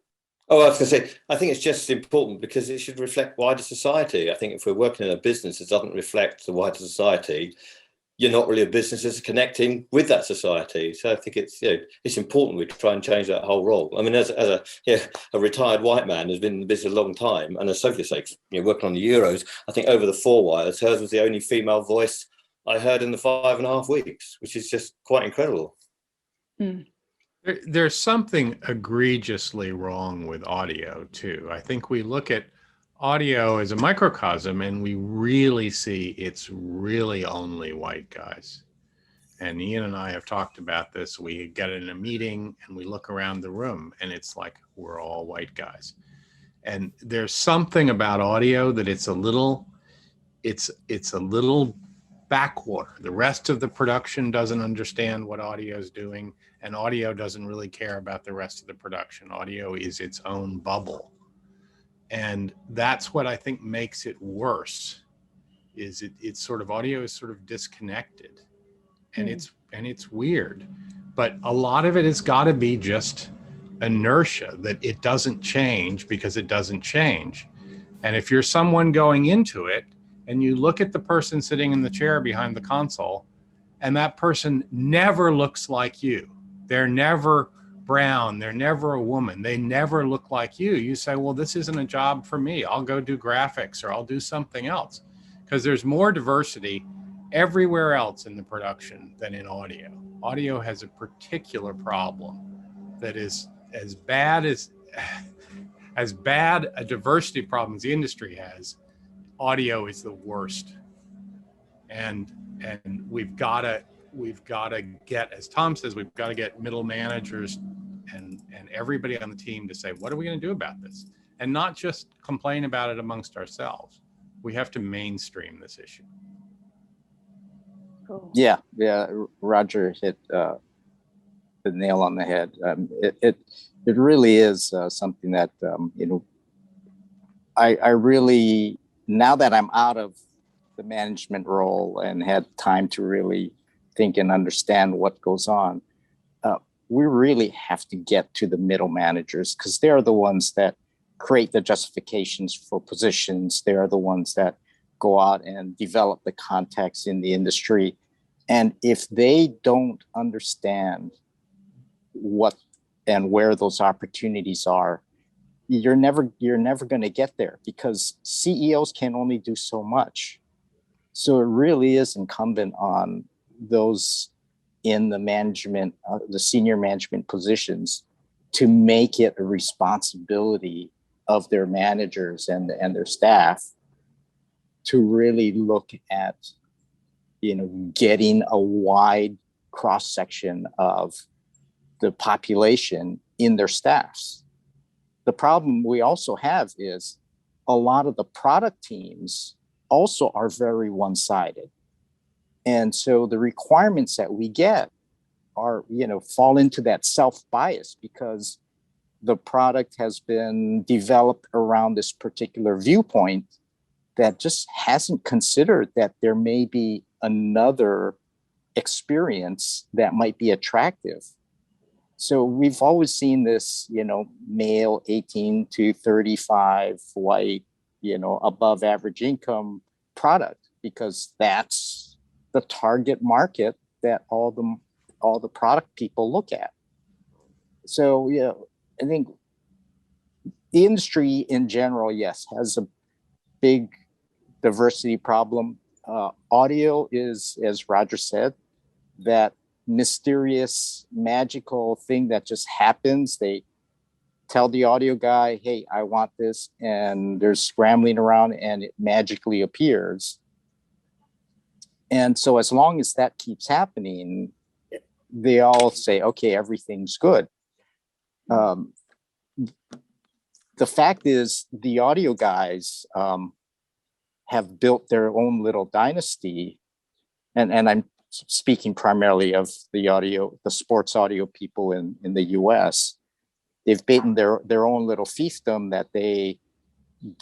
Oh, I was going to say, I think it's just important because it should reflect wider society. I think if we're working in a business that doesn't reflect the wider society, you're not really a business that's connecting with that society. So I think it's important we try and change that whole role. I mean, as a retired white man who's been in the business a long time, and as Sophie said, working on the Euros, I think over the 4 wires, hers was the only female voice I heard in the 5.5 weeks, which is just quite incredible. Mm. There's something egregiously wrong with audio too. I think we look at audio as a microcosm and we really see it's really only white guys. And Ian and I have talked about this. We get in a meeting and we look around the room and it's like we're all white guys. And there's something about audio that it's a little backwater. The rest of the production doesn't understand what audio is doing, and audio doesn't really care about the rest of the production. Audio is its own bubble. And that's what I think makes it worse, is it's sort of, audio is sort of disconnected, and it's weird. But a lot of it has got to be just inertia, that it doesn't change because it doesn't change. And if you're someone going into it and you look at the person sitting in the chair behind the console, and that person never looks like you, they're never brown, they're never a woman, they never look like you say, well, this isn't a job for me. I'll go do graphics or I'll do something else. Because there's more diversity everywhere else in the production than in audio. Audio has a particular problem that is as bad a diversity problem as the industry has. Audio is the worst. And we've got to get, as Tom says, we've got to get middle managers and everybody on the team to say, what are we going to do about this? And not just complain about it amongst ourselves. We have to mainstream this issue. Cool. Yeah. Roger hit the nail on the head. It really is something that I really, now that I'm out of the management role and had time to really think and understand what goes on, we really have to get to the middle managers, because they're the ones that create the justifications for positions. They are the ones that go out and develop the context in the industry. And if they don't understand what and where those opportunities are, you're never going to get there, because CEOs can only do so much. So it really is incumbent on those in the management, the senior management positions, to make it a responsibility of their managers and their staff to really look at, getting a wide cross section of the population in their staffs. The problem we also have is a lot of the product teams also are very one-sided. And so the requirements that we get are, fall into that self-bias, because the product has been developed around this particular viewpoint that just hasn't considered that there may be another experience that might be attractive. So we've always seen this, male 18 to 35, white, above average income product, because that's the target market that all the product people look at. So, I think the industry in general, yes, has a big diversity problem. Audio is, as Roger said, that mysterious, magical thing that just happens. They tell the audio guy, hey, I want this, and they're scrambling around and it magically appears. And so as long as that keeps happening, they all say, okay, everything's good. The fact is, the audio guys have built their own little dynasty. And I'm speaking primarily of the sports audio people in the US. They've beaten their own little fiefdom that they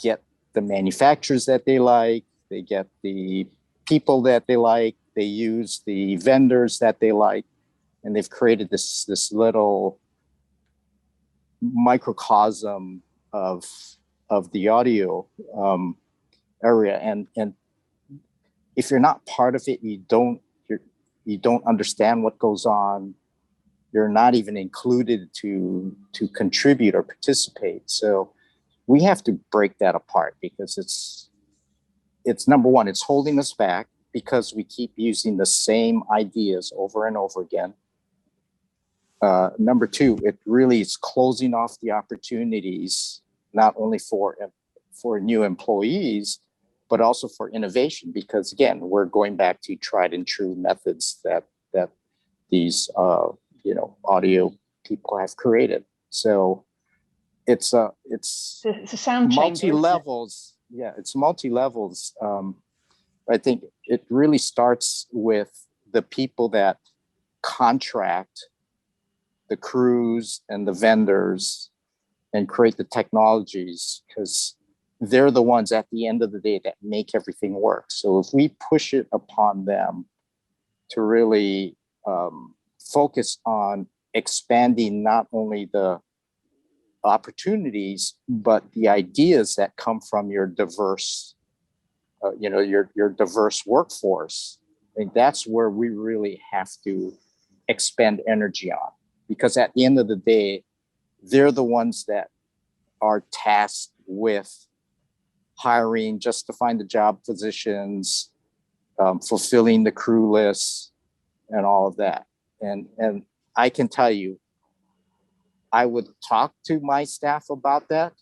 get the manufacturers that they like, they get the people that they like, they use the vendors that they like, and they've created this little microcosm of the audio area. And if you're not part of it, you don't understand what goes on. You're not even included to contribute or participate. So we have to break that apart, because it's number one, it's holding us back because we keep using the same ideas over and over again. Number two, it really is closing off the opportunities, not only for new employees, but also for innovation, because again, we're going back to tried and true methods that these audio people have created. So it's a sound multi-levels. Yeah, it's multi-levels. I think it really starts with the people that contract the crews and the vendors and create the technologies, because they're the ones at the end of the day that make everything work. So if we push it upon them to really focus on expanding not only the opportunities, but the ideas that come from your diverse, your diverse workforce, I think that's where we really have to expend energy on. Because at the end of the day, they're the ones that are tasked with hiring, justifying the job positions, fulfilling the crew lists, and all of that. And I can tell you, I would talk to my staff about that,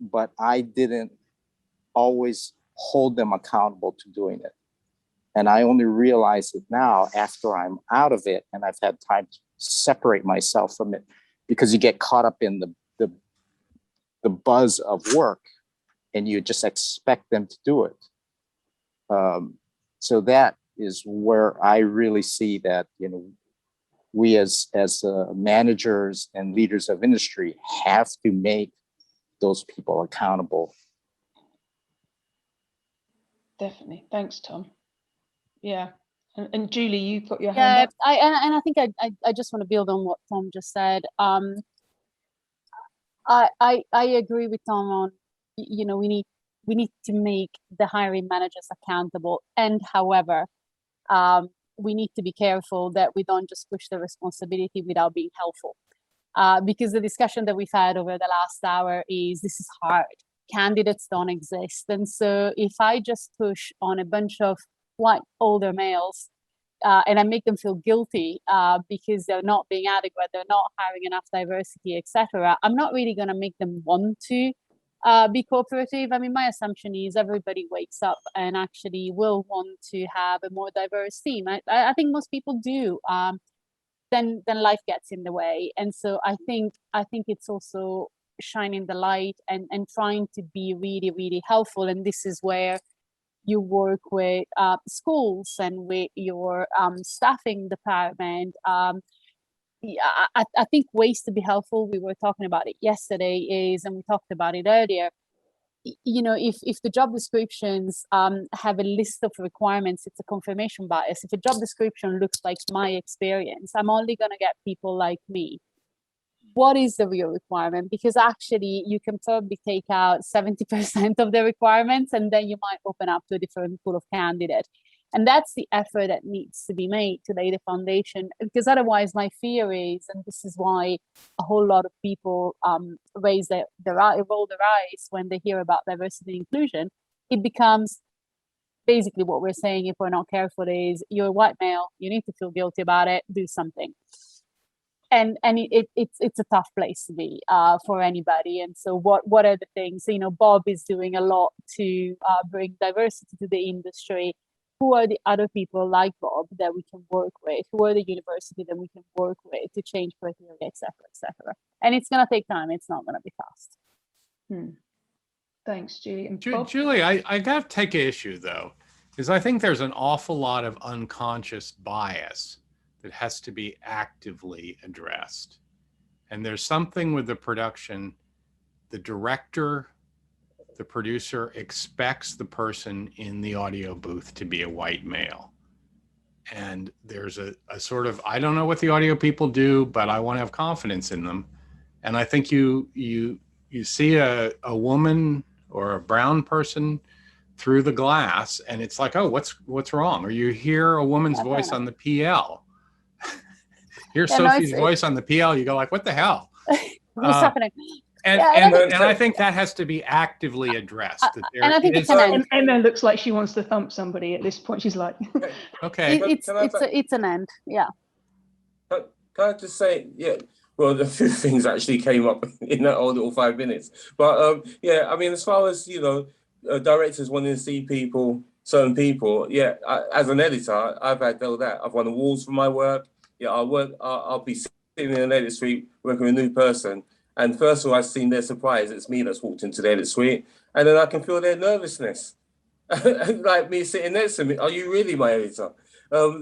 but I didn't always hold them accountable to doing it. And I only realize it now after I'm out of it and I've had time to separate myself from it, because you get caught up in the buzz of work and you just expect them to do it. So that is where I really see that, we as managers and leaders of industry have to make those people accountable. Definitely. Thanks, Tom. Yeah. And Julie, you've got your hand up. I think I just want to build on what Tom just said. I agree with Tom on, we need to make the hiring managers accountable. And however, we need to be careful that we don't just push the responsibility without being helpful. Because the discussion that we've had over the last hour is, this is hard. Candidates don't exist. And so if I just push on a bunch of white older males and I make them feel guilty because they're not being adequate, they're not having enough diversity, etc., I'm not really going to make them want to be cooperative. I mean, my assumption is everybody wakes up and actually will want to have a more diverse team. I think most people do. Then life gets in the way, and so I think it's also shining the light and trying to be really, really helpful. And this is where you work with schools and with your staffing department. I think ways to be helpful, we were talking about it yesterday, is, and we talked about it earlier, if the job descriptions have a list of requirements, it's a confirmation bias. If a job description looks like my experience, I'm only going to get people like me. What is the real requirement? Because actually you can probably take out 70% of the requirements, and then you might open up to a different pool of candidates. And that's the effort that needs to be made to lay the foundation, because otherwise my fear is, and this is why a whole lot of people roll their eyes when they hear about diversity and inclusion, it becomes basically what we're saying, if we're not careful, is you're a white male, you need to feel guilty about it, do something. it's a tough place to be for anybody. And so what are the things, Bob is doing a lot to bring diversity to the industry. Who are the other people like Bob that we can work with? Who are the university that we can work with to change criteria, etc., etc. And it's going to take time. It's not going to be fast. Thanks, Julie. And Bob? Julie, I got to take issue though, because I think there's an awful lot of unconscious bias that has to be actively addressed. And there's something with the production, the director, the producer expects the person in the audio booth to be a white male. And there's a sort of, I don't know what the audio people do, but I want to have confidence in them. And I think you see a woman or a brown person through the glass and it's like, oh, what's wrong? Or you hear a woman's voice on the PL. Hear Sophie's voice on the PL, you go like, what the hell? What's happening? And I think that has to be actively addressed. And I think it's an end. Emma looks like she wants to thump somebody at this point. She's like, okay. It's an end. Yeah. Can I just say, yeah, well, a few things actually came up in that old little 5 minutes. But yeah, I mean, as far as, directors wanting to see certain people, yeah, as an editor, I've had all that. I've won awards for my work. Yeah, I'll be sitting in an edit suite working with a new person. And first of all, I've seen their surprise. It's me that's walked into the edit suite. And then I can feel their nervousness. Like me sitting next to me. Are you really my editor?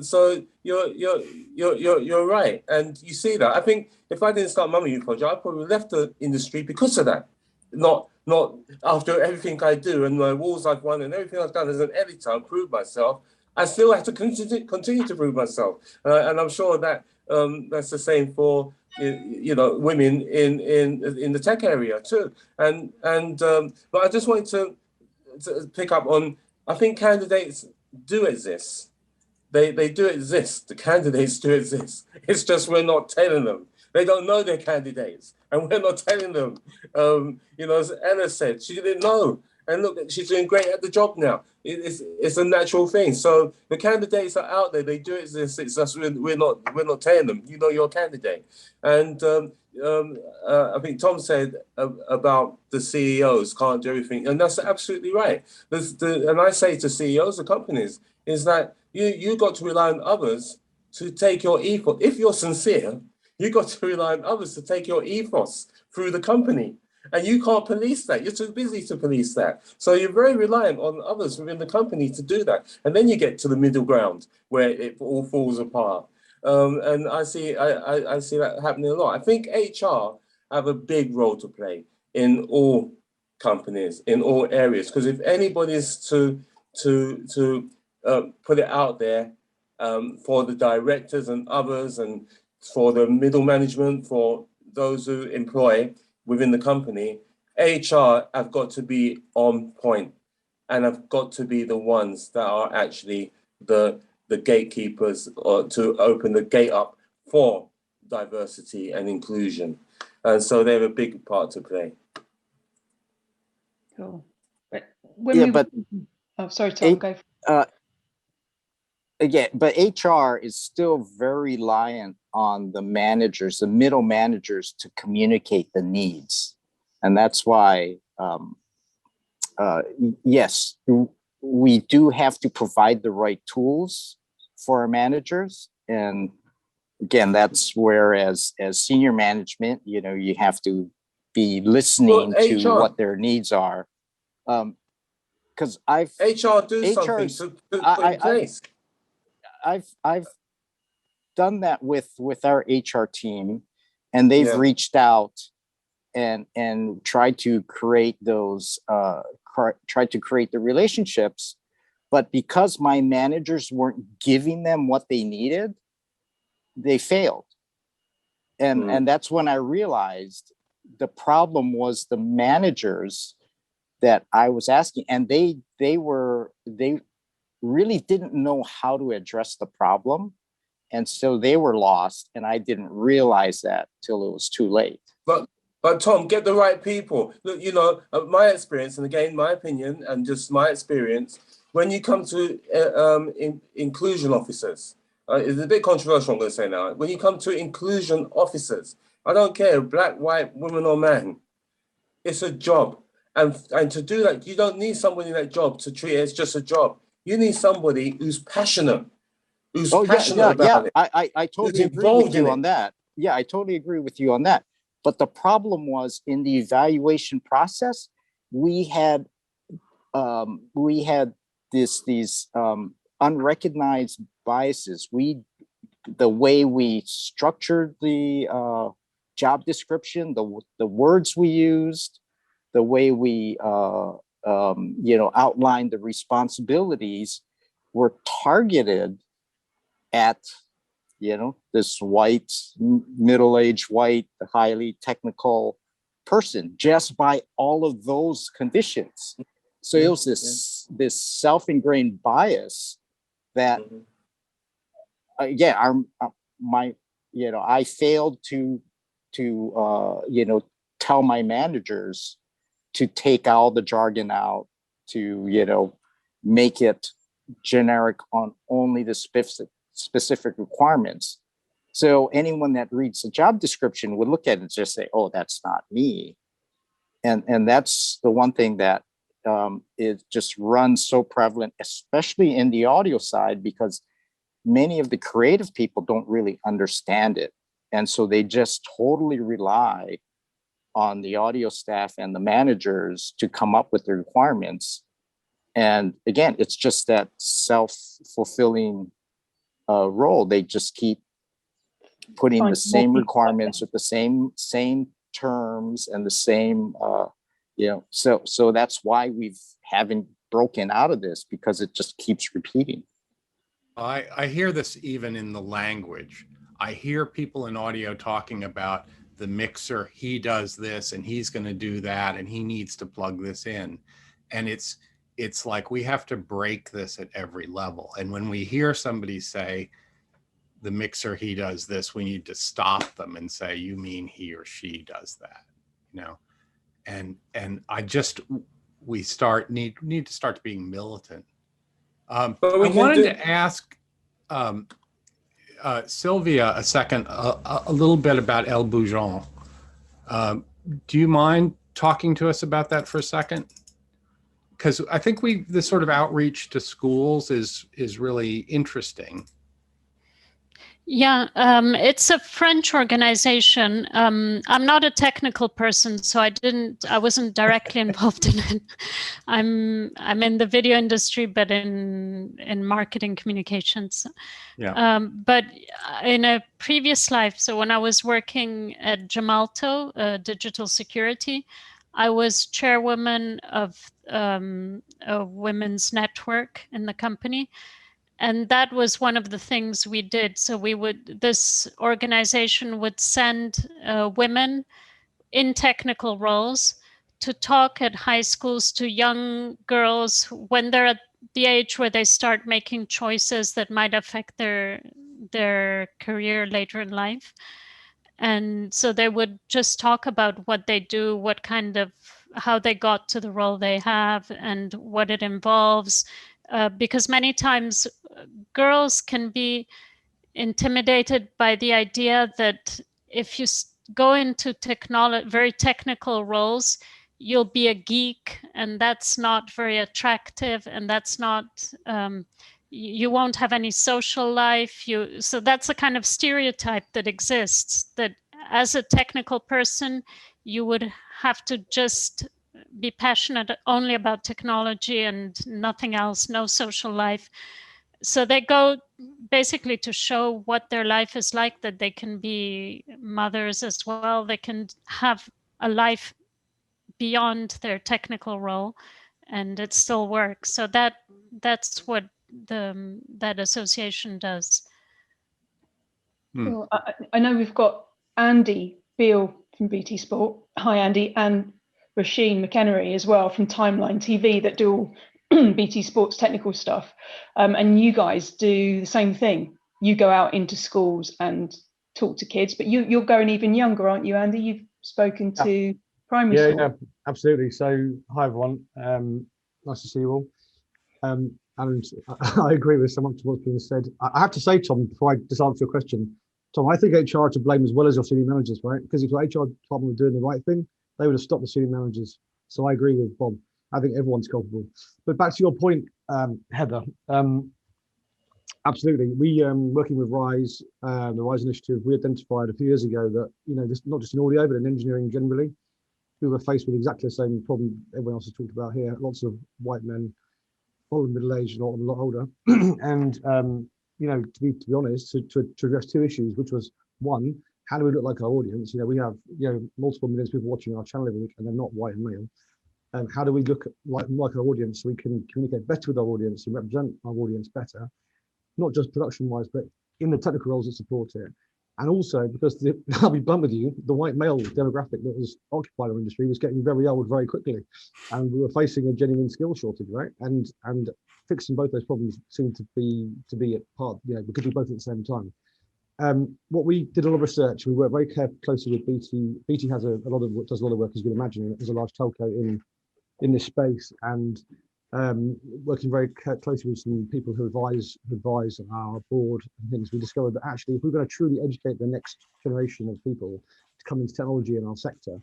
So you're right. And you see that. I think if I didn't start Mama Youth Project, I probably left the industry because of that. Not after everything I do and the awards I've won and everything I've done as an editor and proved myself, I still have to continue to prove myself. And I'm sure that that's the same for women in the tech area too. But I just wanted to pick up on, I think candidates do exist. They do exist. The candidates do exist. It's just we're not telling them. They don't know they're candidates, and we're not telling them. As Ella said, she didn't know. And look, she's doing great at the job now. It's a natural thing. So the candidates are out there. They do exist. It's just we're not telling them. You're a candidate. And I think Tom said about the CEOs can't do everything, and that's absolutely right. And I say to CEOs of companies is that you got to rely on others to take your ethos. If you're sincere, you got to rely on others to take your ethos through the company. And you can't police that. You're too busy to police that. So you're very reliant on others within the company to do that. And then you get to the middle ground where it all falls apart. And I see that happening a lot. I think HR have a big role to play in all companies, in all areas. Because if anybody's to put it out there for the directors and others and for the middle management, for those who employ within the company, HR have got to be on point and have got to be the ones that are actually the gatekeepers or to open the gate up for diversity and inclusion. And so they have a big part to play. Cool. Sorry, Tom, go. Again, but HR is still very reliant on the managers, the middle managers, to communicate the needs. And that's why, yes, we do have to provide the right tools for our managers. And again, that's where as senior management, you have to be listening to what their needs are. Because HR do something to put in place. I've done that with our HR team, and they've reached out and tried to create those tried to create the relationships, but because my managers weren't giving them what they needed, they failed. And that's when I realized the problem was the managers that I was asking, and they really didn't know how to address the problem. And so they were lost, and I didn't realize that till it was too late. But Tom, get the right people. Look, my experience, and again, my opinion and just my experience, when you come to inclusion officers, It's a bit controversial, I'm going to say now. When you come to inclusion officers, I don't care, black, white, woman or man, it's a job. And to do that, you don't need somebody in that job to treat it as just a job. You need somebody who's passionate, about it. I totally agree with you on that. Yeah, I totally agree with you on that. But the problem was in the evaluation process, we had these unrecognized biases. The way we structured the job description, the words we used, the way we outlined the responsibilities were targeted at this white, middle-aged white, highly technical person just by all of those conditions. So it was this self-ingrained bias that I failed to tell my managers to take all the jargon out, to make it generic on only the specific requirements. So anyone that reads the job description would look at it and just say, oh, that's not me. And that's the one thing that it just runs so prevalent, especially in the audio side, because many of the creative people don't really understand it. And so they just totally rely on the audio staff and the managers to come up with the requirements. And again, it's just that self-fulfilling role. They just keep putting the same requirements with the same terms and the same, so that's why we haven't broken out of this, because it just keeps repeating. I hear this even in the language. I hear people in audio talking about the mixer, he does this and he's going to do that and he needs to plug this in. And it's like we have to break this at every level. And when we hear somebody say, the mixer, he does this, we need to stop them and say, you mean he or she does that, and we need to start being militant. I wanted to ask Sylvia a little bit about El Bougeon. Do you mind talking to us about that for a second? Because I think this sort of outreach to schools is really interesting. Yeah, it's a French organization. I'm not a technical person, so I wasn't directly involved in it. I'm in the video industry, but in marketing communications. Yeah. But in a previous life, so when I was working at Gemalto, digital security, I was chairwoman of a women's network in the company. And that was one of the things we did. So this organization would send women in technical roles to talk at high schools to young girls when they're at the age where they start making choices that might affect their career later in life. And so they would just talk about what they do, how they got to the role they have and what it involves. Because many times girls can be intimidated by the idea that if you go into very technical roles, you'll be a geek, and that's not very attractive, and that's not, you won't have any social life. So that's a kind of stereotype that exists, that as a technical person, you would have to just be passionate only about technology and nothing else, no social life. So they go basically to show what their life is like, that they can be mothers as well. They can have a life beyond their technical role and it still works. So that's what that association does. Well, I know we've got Andy Beale from BT Sport. Hi, Andy. And Rasheen McHenry as well from Timeline TV that do all BT Sports technical stuff. And you guys do the same thing. You go out into schools and talk to kids, but you're going even younger, aren't you, Andy? You've spoken to primary school. Yeah, absolutely. So hi, everyone. Nice to see you all. and I agree with so much of what's been said. I have to say, Tom, before I just answer your question, Tom, I think HR are to blame as well as your senior managers, right? Because if your HR department were doing the right thing, they would have stopped the senior managers. So I agree with Bob. I think everyone's culpable. But back to your point, Heather, absolutely. We, working with RISE, the RISE initiative, we identified a few years ago that, you know, this, not just in audio, but in engineering generally, we were faced with exactly the same problem everyone else has talked about here. Lots of white men, all middle-aged, a lot older. And, you know, to be honest, to address two issues, which was one, how do we look like our audience? You know, we have, you know, multiple millions of people watching our channel every week, and they're not white and male. And how do we look like our audience so we can communicate better with our audience and represent our audience better, not just production-wise, but in the technical roles that support it. And also because I'll be blunt with you, the white male demographic that was occupying our industry was getting very old very quickly, and we were facing a genuine skill shortage, right? And fixing both those problems seemed to be at part, you know, we could do both at the same time. What we did a lot of research, we worked very closely with BT. BT has does a lot of work, as you can imagine. There's a large telco in this space, and working very closely with some people who advise our board and things, we discovered that actually, if we're going to truly educate the next generation of people to come into technology in our sector,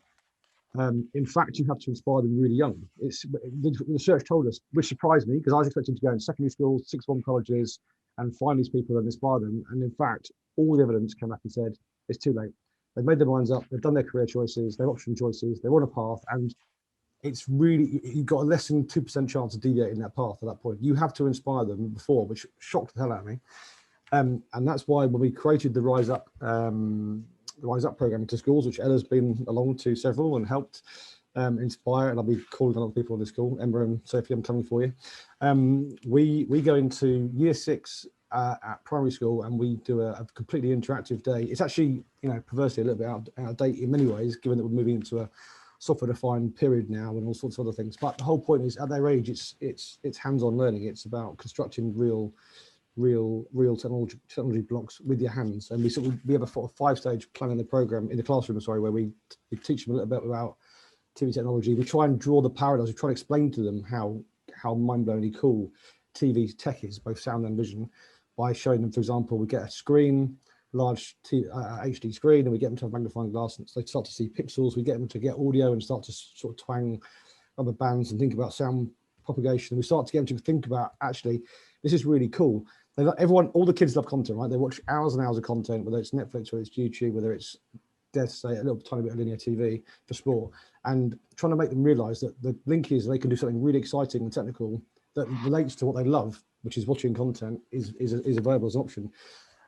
in fact, you have to inspire them really young. The research told us, which surprised me, because I was expecting to go in secondary schools, sixth form colleges, and find these people and inspire them. And in fact, all the evidence came back and said, it's too late. They've made their minds up, they've done their career choices, their option choices, they're on a path, and it's really, you've got a less than 2% chance of deviating that path at that point. You have to inspire them before, which shocked the hell out of me. And that's why when we created the Rise Up program to schools, which Ella's been along to several and helped inspire, and I'll be calling on other people on this call, Emma and Sophie, I'm coming for you. We go into year 6 at primary school, and we do a completely interactive day. It's actually, you know, perversely a little bit out of date in many ways, given that we're moving into a software-defined period now and all sorts of other things. But the whole point is, at their age, it's hands-on learning. It's about constructing real technology blocks with your hands. And we have a 5-stage plan in the program in the classroom, where we teach them a little bit about TV technology. We try and draw the parallels. We try to explain to them how mind-blowingly cool TV tech is, both sound and vision, by showing them, for example, we get a screen, large HD screen, and we get them to have magnifying glass, and they start to see pixels. We get them to get audio and start to sort of twang rubber bands and think about sound propagation. We start to get them to think about, actually, this is really cool. All the kids love content, right? They watch hours and hours of content, whether it's Netflix, whether it's YouTube, whether it's, dare to say, a little tiny bit of linear TV for sport, and trying to make them realize that the link is they can do something really exciting and technical that relates to what they love, which is watching content, is available as an option.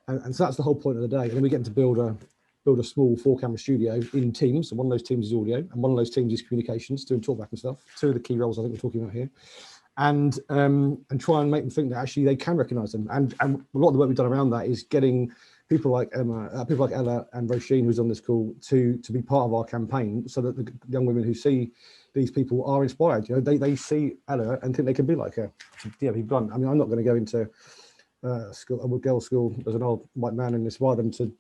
And so that's the whole point of the day. And then we get them to build a small 4-camera studio in teams. And one of those teams is audio, and one of those teams is communications, doing talkback and stuff. 2 of the key roles I think we're talking about here. And try and make them think that actually they can recognize them. And a lot of the work we've done around that is getting people like Emma, people like Ella and Roisin, who's on this call, to be part of our campaign, so that the young women who see these people are inspired. You know, they see Ella and think they can be like her. Yeah, be blunt. I mean, I'm not going to go into a girls' school as an old white man and inspire them to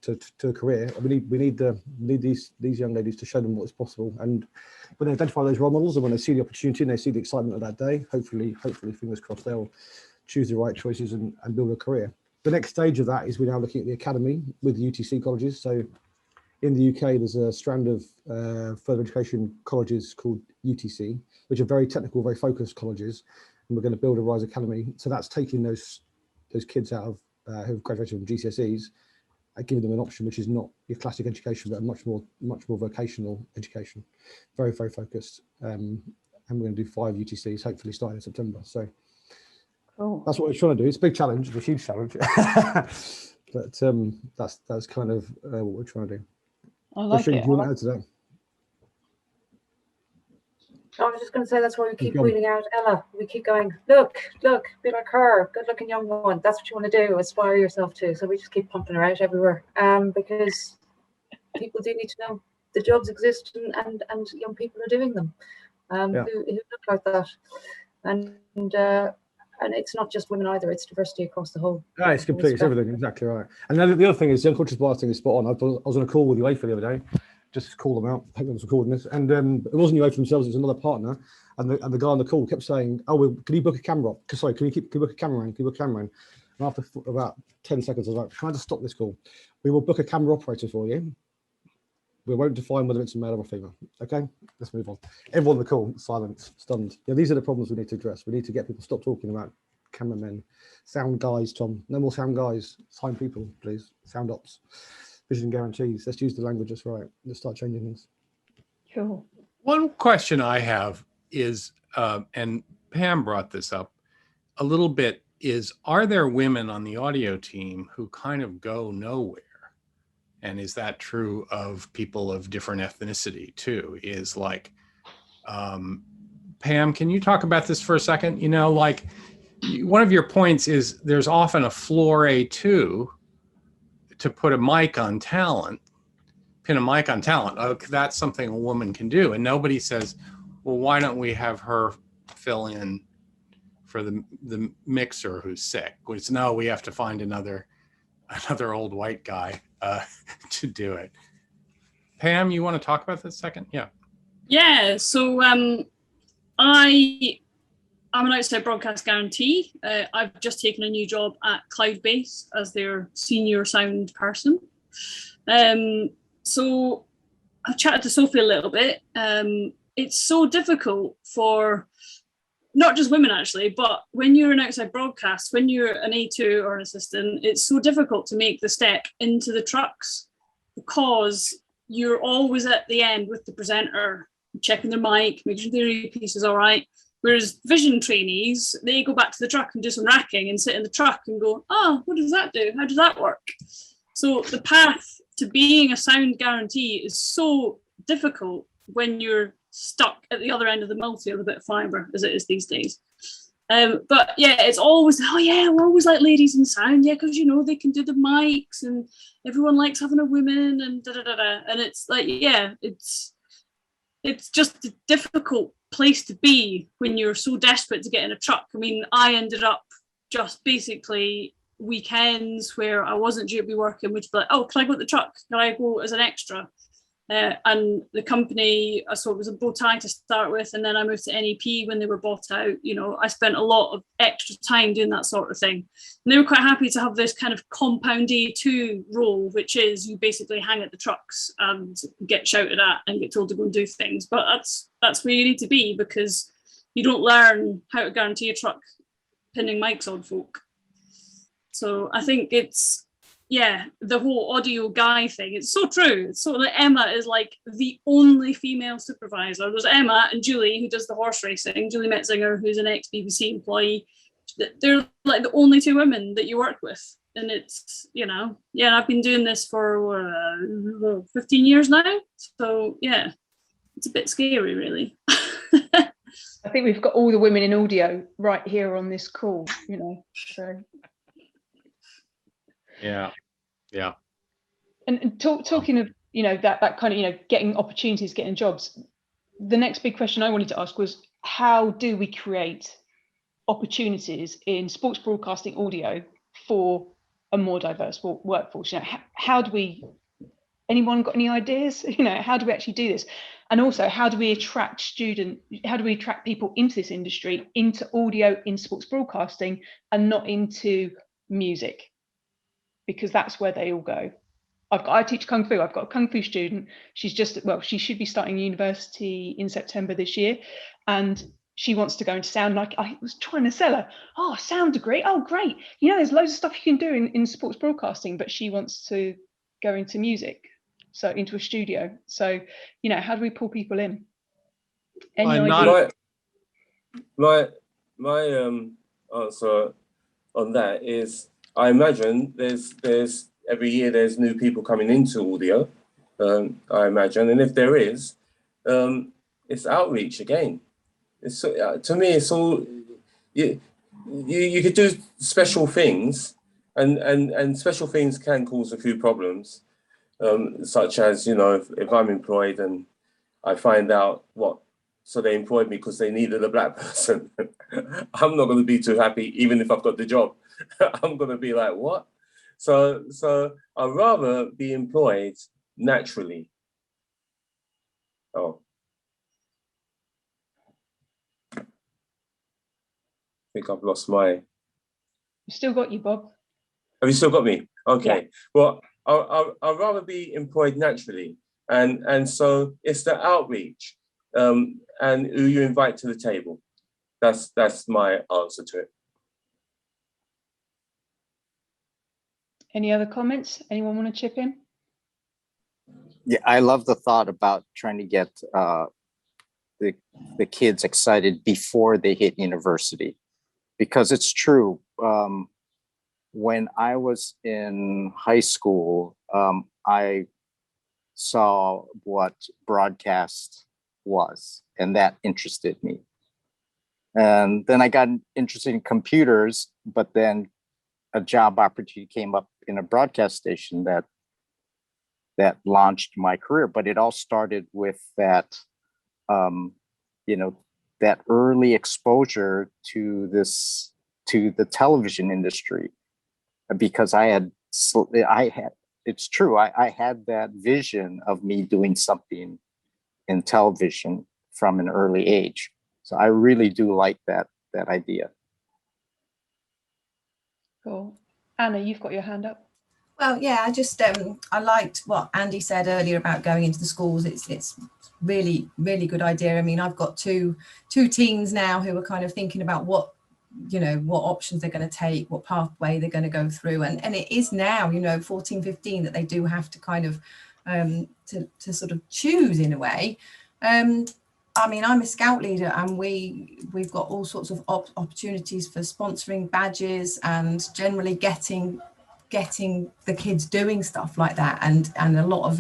a career. We need these young ladies to show them what is possible. And when they identify those role models, and when they see the opportunity and they see the excitement of that day, hopefully, fingers crossed, they'll choose the right choices and build a career. The next stage of that is we're now looking at the academy with UTC colleges. So in the UK, there's a strand of further education colleges called UTC, which are very technical, very focused colleges. And we're going to build a RISE Academy. So that's taking those kids out of who've graduated from GCSEs, giving them an option which is not your classic education, but a much more vocational education, very focused. And we're going to do 5 UTCs, hopefully starting in September. So cool. That's what we're trying to do. It's a big challenge, it's a huge challenge, but that's kind of what we're trying to do. I like it. Do you want to add to that? I was just going to say, that's why we keep wheeling out Ella. We keep going, look, be like her, good looking young one. That's what you want to do, aspire yourself to. So we just keep pumping her out everywhere, because people do need to know the jobs exist, and young people are doing them, who look like that. And it's not just women either, it's diversity across the whole. No, it's complete, it's everything, exactly right. And the other thing is, the unconscious bias thing is spot on. I was on a call with UEFA the other day, just call them out. I think I was recording this, and it wasn't you for themselves. It was another partner, and the guy on the call kept saying, "Oh, well, can you book a camera? Sorry, can you book a cameraman? Can you book a cameraman?" And after about 10 seconds, I was like, "Can I just stop this call? We will book a camera operator for you. We won't define whether it's a male or a female. Okay, let's move on." Everyone on the call, silence, stunned. Yeah, these are the problems we need to address. We need to get people to stop talking about cameramen, sound guys. Tom, no more sound guys. Sign people, please. Sound ops, vision guarantees. Let's use the language that's right. Let's start changing things. Cool. One question I have is, and Pam brought this up a little bit, is are there women on the audio team who kind of go nowhere? And is that true of people of different ethnicity too? Is like, Pam, can you talk about this for a second? You know, like one of your points is there's often a floor A2 to put a mic on talent, pin a mic on talent. Oh, that's something a woman can do. And nobody says, well, why don't we have her fill in for the mixer who's sick? It's no, we have to find another old white guy to do it. Pam, you want to talk about this a second? Yeah. Yeah, so I'm an outside broadcast guarantee. I've just taken a new job at Cloudbase as their senior sound person. So I've chatted to Sophie a little bit. It's so difficult for not just women actually, but when you're an outside broadcast, when you're an A2 or an assistant, it's so difficult to make the step into the trucks because you're always at the end with the presenter, checking their mic, making sure their earpiece is all right. Whereas vision trainees, they go back to the truck and do some racking and sit in the truck and go, oh, what does that do? How does that work? So the path to being a sound guarantee is so difficult when you're stuck at the other end of the multi with a bit of fibre, as it is these days. But yeah, it's always, oh yeah, we're always like ladies in sound, yeah, because you know they can do the mics and everyone likes having a woman and da da da da. And it's like, yeah, it's just a difficult place to be when you're so desperate to get in a truck. I mean, I ended up just basically weekends where I wasn't due to be working, which be like, oh, can I go to the truck? Can I go as an extra? And the company, so it was a bow tie to start with, and then I moved to NEP when they were bought out. You know, I spent a lot of extra time doing that sort of thing. And they were quite happy to have this kind of compound A2 role, which is you basically hang at the trucks and get shouted at and get told to go and do things. But that's where you need to be, because you don't learn how to guarantee a truck pinning mics on folk. So I think it's, yeah, the whole audio guy thing, it's so true. It's so that Emma is like the only female supervisor. There's Emma and Julie, who does the horse racing, Julie Metzinger, who's an ex-BBC employee. They're like the only two women that you work with. And it's, you know, yeah, I've been doing this for 15 years now. So yeah, it's a bit scary, really. I think we've got all the women in audio right here on this call, you know, so. Yeah. Yeah. And talking of, you know, that kind of, you know, getting opportunities, getting jobs. The next big question I wanted to ask was, how do we create opportunities in sports broadcasting audio for a more diverse workforce? You know, how do we, anyone got any ideas? You know, how do we actually do this? And also, how do we attract people into this industry, into audio, in sports broadcasting, and not into music? Because that's where they all go. I teach Kung Fu. I've got a Kung Fu student. She's just, well, she should be starting university in September this year. And she wants to go into sound. Like I was trying to sell her, oh, sound degree. Oh, great. You know, there's loads of stuff you can do in sports broadcasting, but she wants to go into music, so into a studio. So, you know, how do we pull people in? Any idea? My answer on that is, I imagine there's every year there's new people coming into audio, I imagine, and if there is, it's outreach again. It's to me, it's all you could do special things, and special things can cause a few problems, such as, you know, if I'm employed and I find out so they employed me because they needed a black person, I'm not going to be too happy, even if I've got the job. I'm going to be like, what? So I'd rather be employed naturally Oh. I think I've lost my... We've still got you, Bob. Have you still got me? Okay. Yeah. Well, I'd rather be employed naturally. And so it's the outreach and who you invite to the table. That's my answer to it. Any other comments? Anyone want to chip in? Yeah, I love the thought about trying to get the kids excited before they hit university, because it's true. When I was in high school, I saw what broadcast was, and that interested me. And then I got interested in computers, but then a job opportunity came up in a broadcast station that launched my career. But it all started with that, that early exposure to the television industry, because it's true, I had that vision of me doing something in television from an early age. So I really do like that idea. Cool. Anna, you've got your hand up. Well, yeah, I just I liked what Andy said earlier about going into the schools. It's really, really good idea. I mean, I've got two teens now who are kind of thinking about what options they're going to take, what pathway they're going to go through. And it is now, 14, 15 that they do have to kind of to sort of choose in a way. I mean, I'm a scout leader, and we've got all sorts of opportunities for sponsoring badges and generally getting the kids doing stuff like that. And a lot of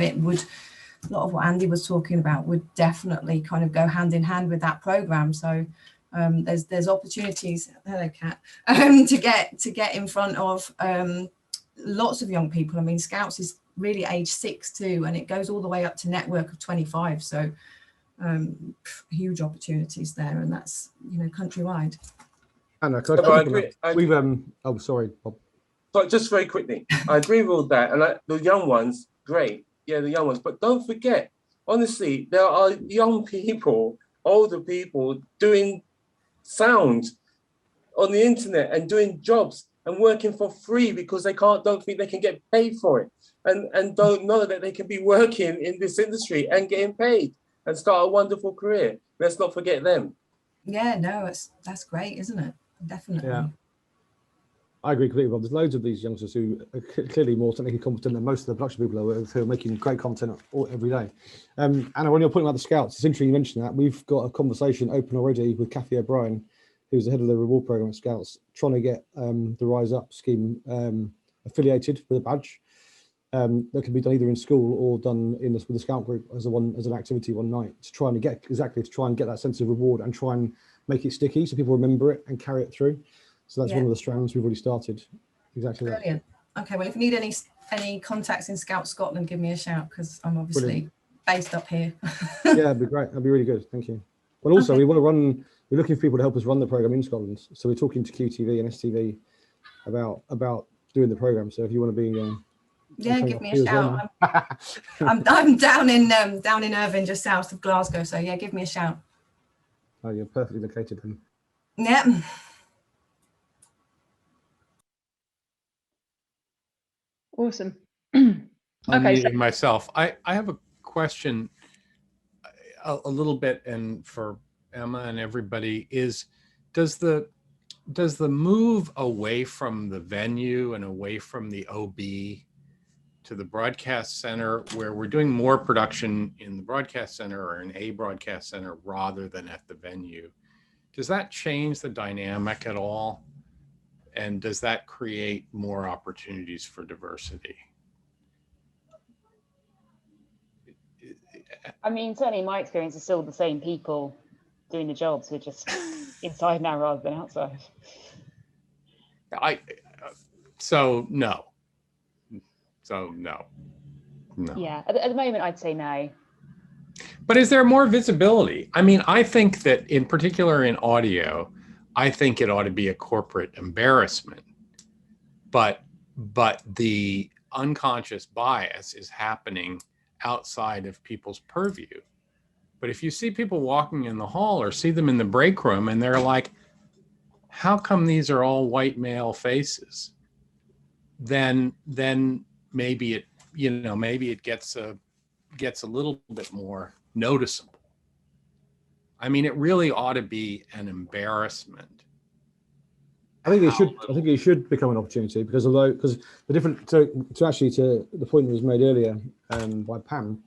what Andy was talking about would definitely kind of go hand in hand with that program. So there's opportunities, hello Kat, to get in front of lots of young people. I mean, Scouts is really age 6 too, and it goes all the way up to network of 25. So huge opportunities there, and that's countrywide. Anna, oh, sorry, Bob. So just very quickly, I agree with all that, and the young ones, great, yeah, the young ones. But don't forget, honestly, there are young people, older people doing sound on the internet and doing jobs and working for free because they don't think they can get paid for it, and don't know that they can be working in this industry and getting paid and start a wonderful career. Let's not forget them. Yeah, no, that's great, isn't it? Definitely. Yeah, I agree completely, Bob. There's loads of these youngsters who are clearly more technically competent than most of the production people who are making great content every day. Anna, when you're putting out the Scouts, it's interesting you mentioned that. We've got a conversation open already with Kathy O'Brien, who's the head of the reward program at Scouts, trying to get the Rise Up scheme affiliated with a badge. That can be done either in school or done with the Scout group as an activity one night to try and get that sense of reward and try and make it sticky so people remember it and carry it through. So that's one of the strands we've already started. Exactly. Brilliant. That. Okay, well, if you need any contacts in Scout Scotland, give me a shout, because I'm obviously based up here. Yeah, that'd be great. That'd be really good. Thank you. Well, also we're looking for people to help us run the program in Scotland. So we're talking to QTV and STV about doing the program. So if you want to be yeah, give me a shout. I'm down in Irvine, just south of Glasgow. So yeah, give me a shout. Oh, you're perfectly located then. Yeah. Awesome. Okay. Myself, I have a question a little bit, and for Emma and everybody, is does the move away from the venue and away from the OB to the broadcast center, where we're doing more production in the broadcast center or in a broadcast center rather than at the venue, does that change the dynamic at all? And does that create more opportunities for diversity? I mean, certainly in my experience, it's still the same people doing the jobs. We're just inside now rather than outside. So no. Yeah, at the moment, I'd say no. But is there more visibility? I mean, I think that in particular in audio, I think it ought to be a corporate embarrassment. But the unconscious bias is happening outside of people's purview. But if you see people walking in the hall or see them in the break room and they're like, how come these are all white male faces? Then maybe it, maybe it gets a little bit more noticeable. I mean, it really ought to be an embarrassment. I think it should become an opportunity, because the different to the point that was made earlier by Pam,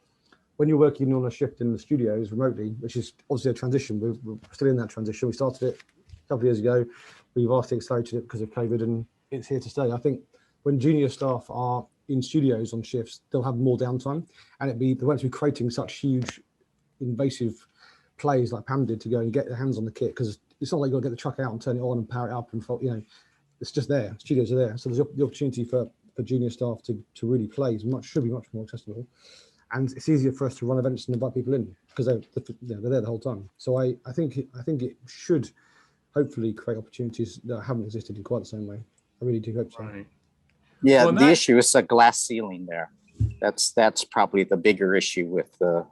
when you're working on a shift in the studios remotely, which is obviously a transition, we're still in that transition. We started it a couple of years ago. We've vastly accelerated it because of COVID, and it's here to stay. I think when junior staff are in studios on shifts, they'll have more downtime, and they won't be creating such huge, invasive plays like Pam did to go and get their hands on the kit, because it's not like you've got to get the truck out and turn it on and power it up and it's just there. Studios are there, so there's the opportunity for junior staff to really play. Should be much more accessible, and it's easier for us to run events and invite people in because they're there the whole time. So I think it should hopefully create opportunities that haven't existed in quite the same way. I really do hope so. Right. Yeah, the issue is a glass ceiling there. That's probably the bigger issue with the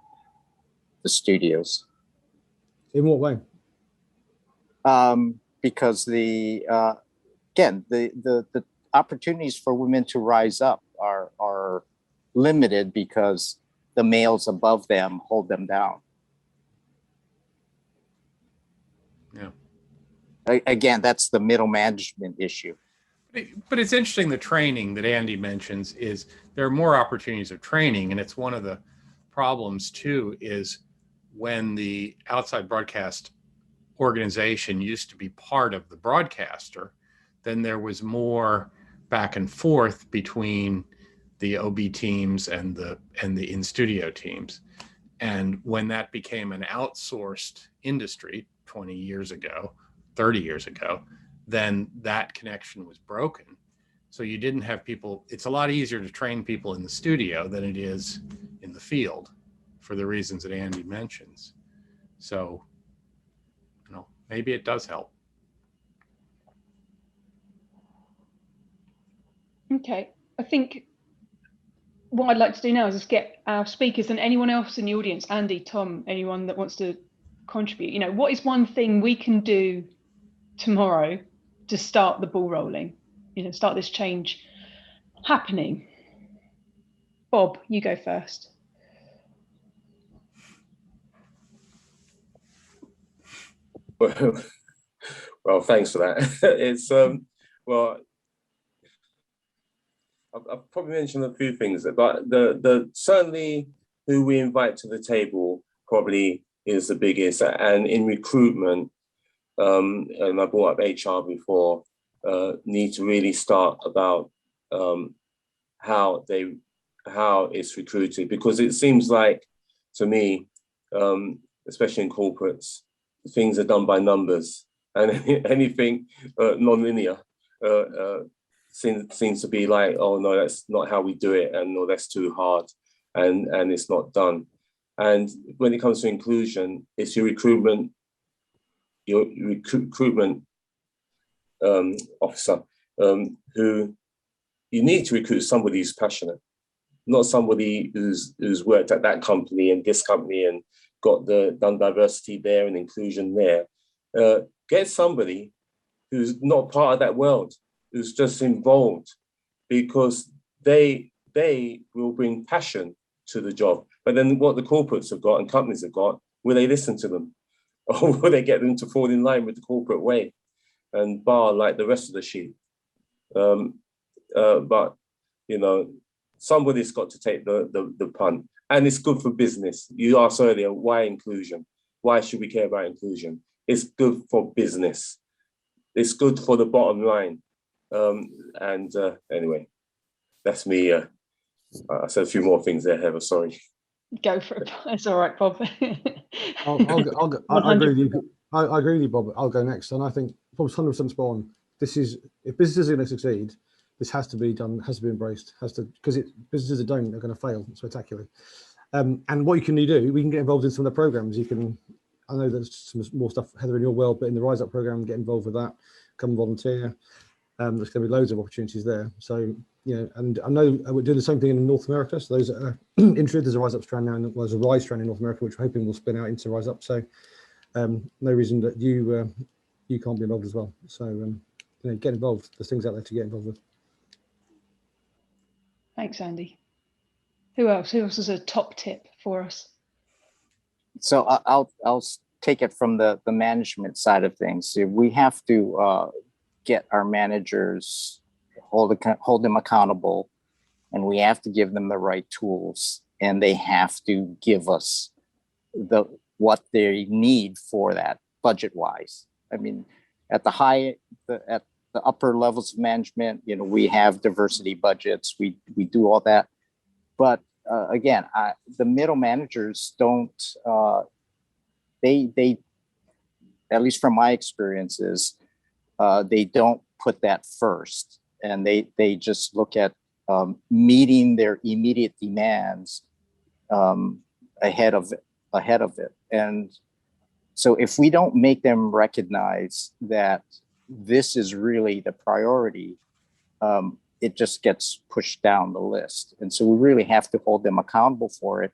studios. In what way? Because the opportunities for women to rise up are limited because the males above them hold them down. Yeah. Again, that's the middle management issue. But it's interesting, the training that Andy mentions is there are more opportunities of training, and it's one of the problems too is when the outside broadcast organization used to be part of the broadcaster, then there was more back and forth between the OB teams and the in-studio teams. And when that became an outsourced industry 20 years ago, 30 years ago, then that connection was broken. So you didn't have people, it's a lot easier to train people in the studio than it is in the field for the reasons that Andy mentions. So, maybe it does help. Okay, I think what I'd like to do now is just get our speakers and anyone else in the audience, Andy, Tom, anyone that wants to contribute, what is one thing we can do tomorrow to start the ball rolling, start this change happening? Bob, you go first. Well, thanks for that. It's well, I've probably mentioned a few things, but the certainly who we invite to the table probably is the biggest. And in recruitment, and I brought up HR before, need to really start about how it's recruited, because it seems like to me, especially in corporates, things are done by numbers, and anything non-linear seems to be like, oh no, that's not how we do it, and no, that's too hard, and it's not done. And when it comes to inclusion, it's your recruitment officer who you need to recruit somebody who's passionate, not somebody who's worked at that company and this company and got done diversity there and inclusion there. Get somebody who's not part of that world, who's just involved, because they will bring passion to the job. But then what the corporates have got and companies have got, will they listen to them? Or will they get them to fall in line with the corporate way and bar like the rest of the sheep? But, somebody's got to take the punt. And it's good for business. You asked earlier, why inclusion? Why should we care about inclusion? It's good for business. It's good for the bottom line. Anyway, that's me. I said a few more things there, Heather, sorry. Go for it. It's all right, Bob. I agree with you. I agree with you, Bob. I'll go next. And I think Bob's 100% spot on. If businesses are going to succeed, this has to be done, has to be embraced, because businesses that don't are going to fail spectacularly. And what you can do, we can get involved in some of the programs. I know there's some more stuff, Heather, in your world, but in the Rise Up program, get involved with that, come volunteer. There's going to be loads of opportunities there. So, you know, and I know we're doing the same thing in North America. So those are interested, there's a Rise Up strand now, and there's a Rise strand in North America, which we're hoping will spin out into Rise Up. So no reason that you can't be involved as well. So, you know, get involved. There's things out there to get involved with. Thanks, Andy. Who else? Who else has a top tip for us? So I'll take it from the management side of things. We have to get our managers, hold them accountable, and we have to give them the right tools, and they have to give us what they need for that budget wise. I mean, at the upper levels of management, you know, we have diversity budgets, we do all that, but again, the middle managers don't, they at least from my experiences, they don't put that first, and they just look at meeting their immediate demands ahead of it. And so if we don't make them recognize that this is really the priority, it just gets pushed down the list. And so we really have to hold them accountable for it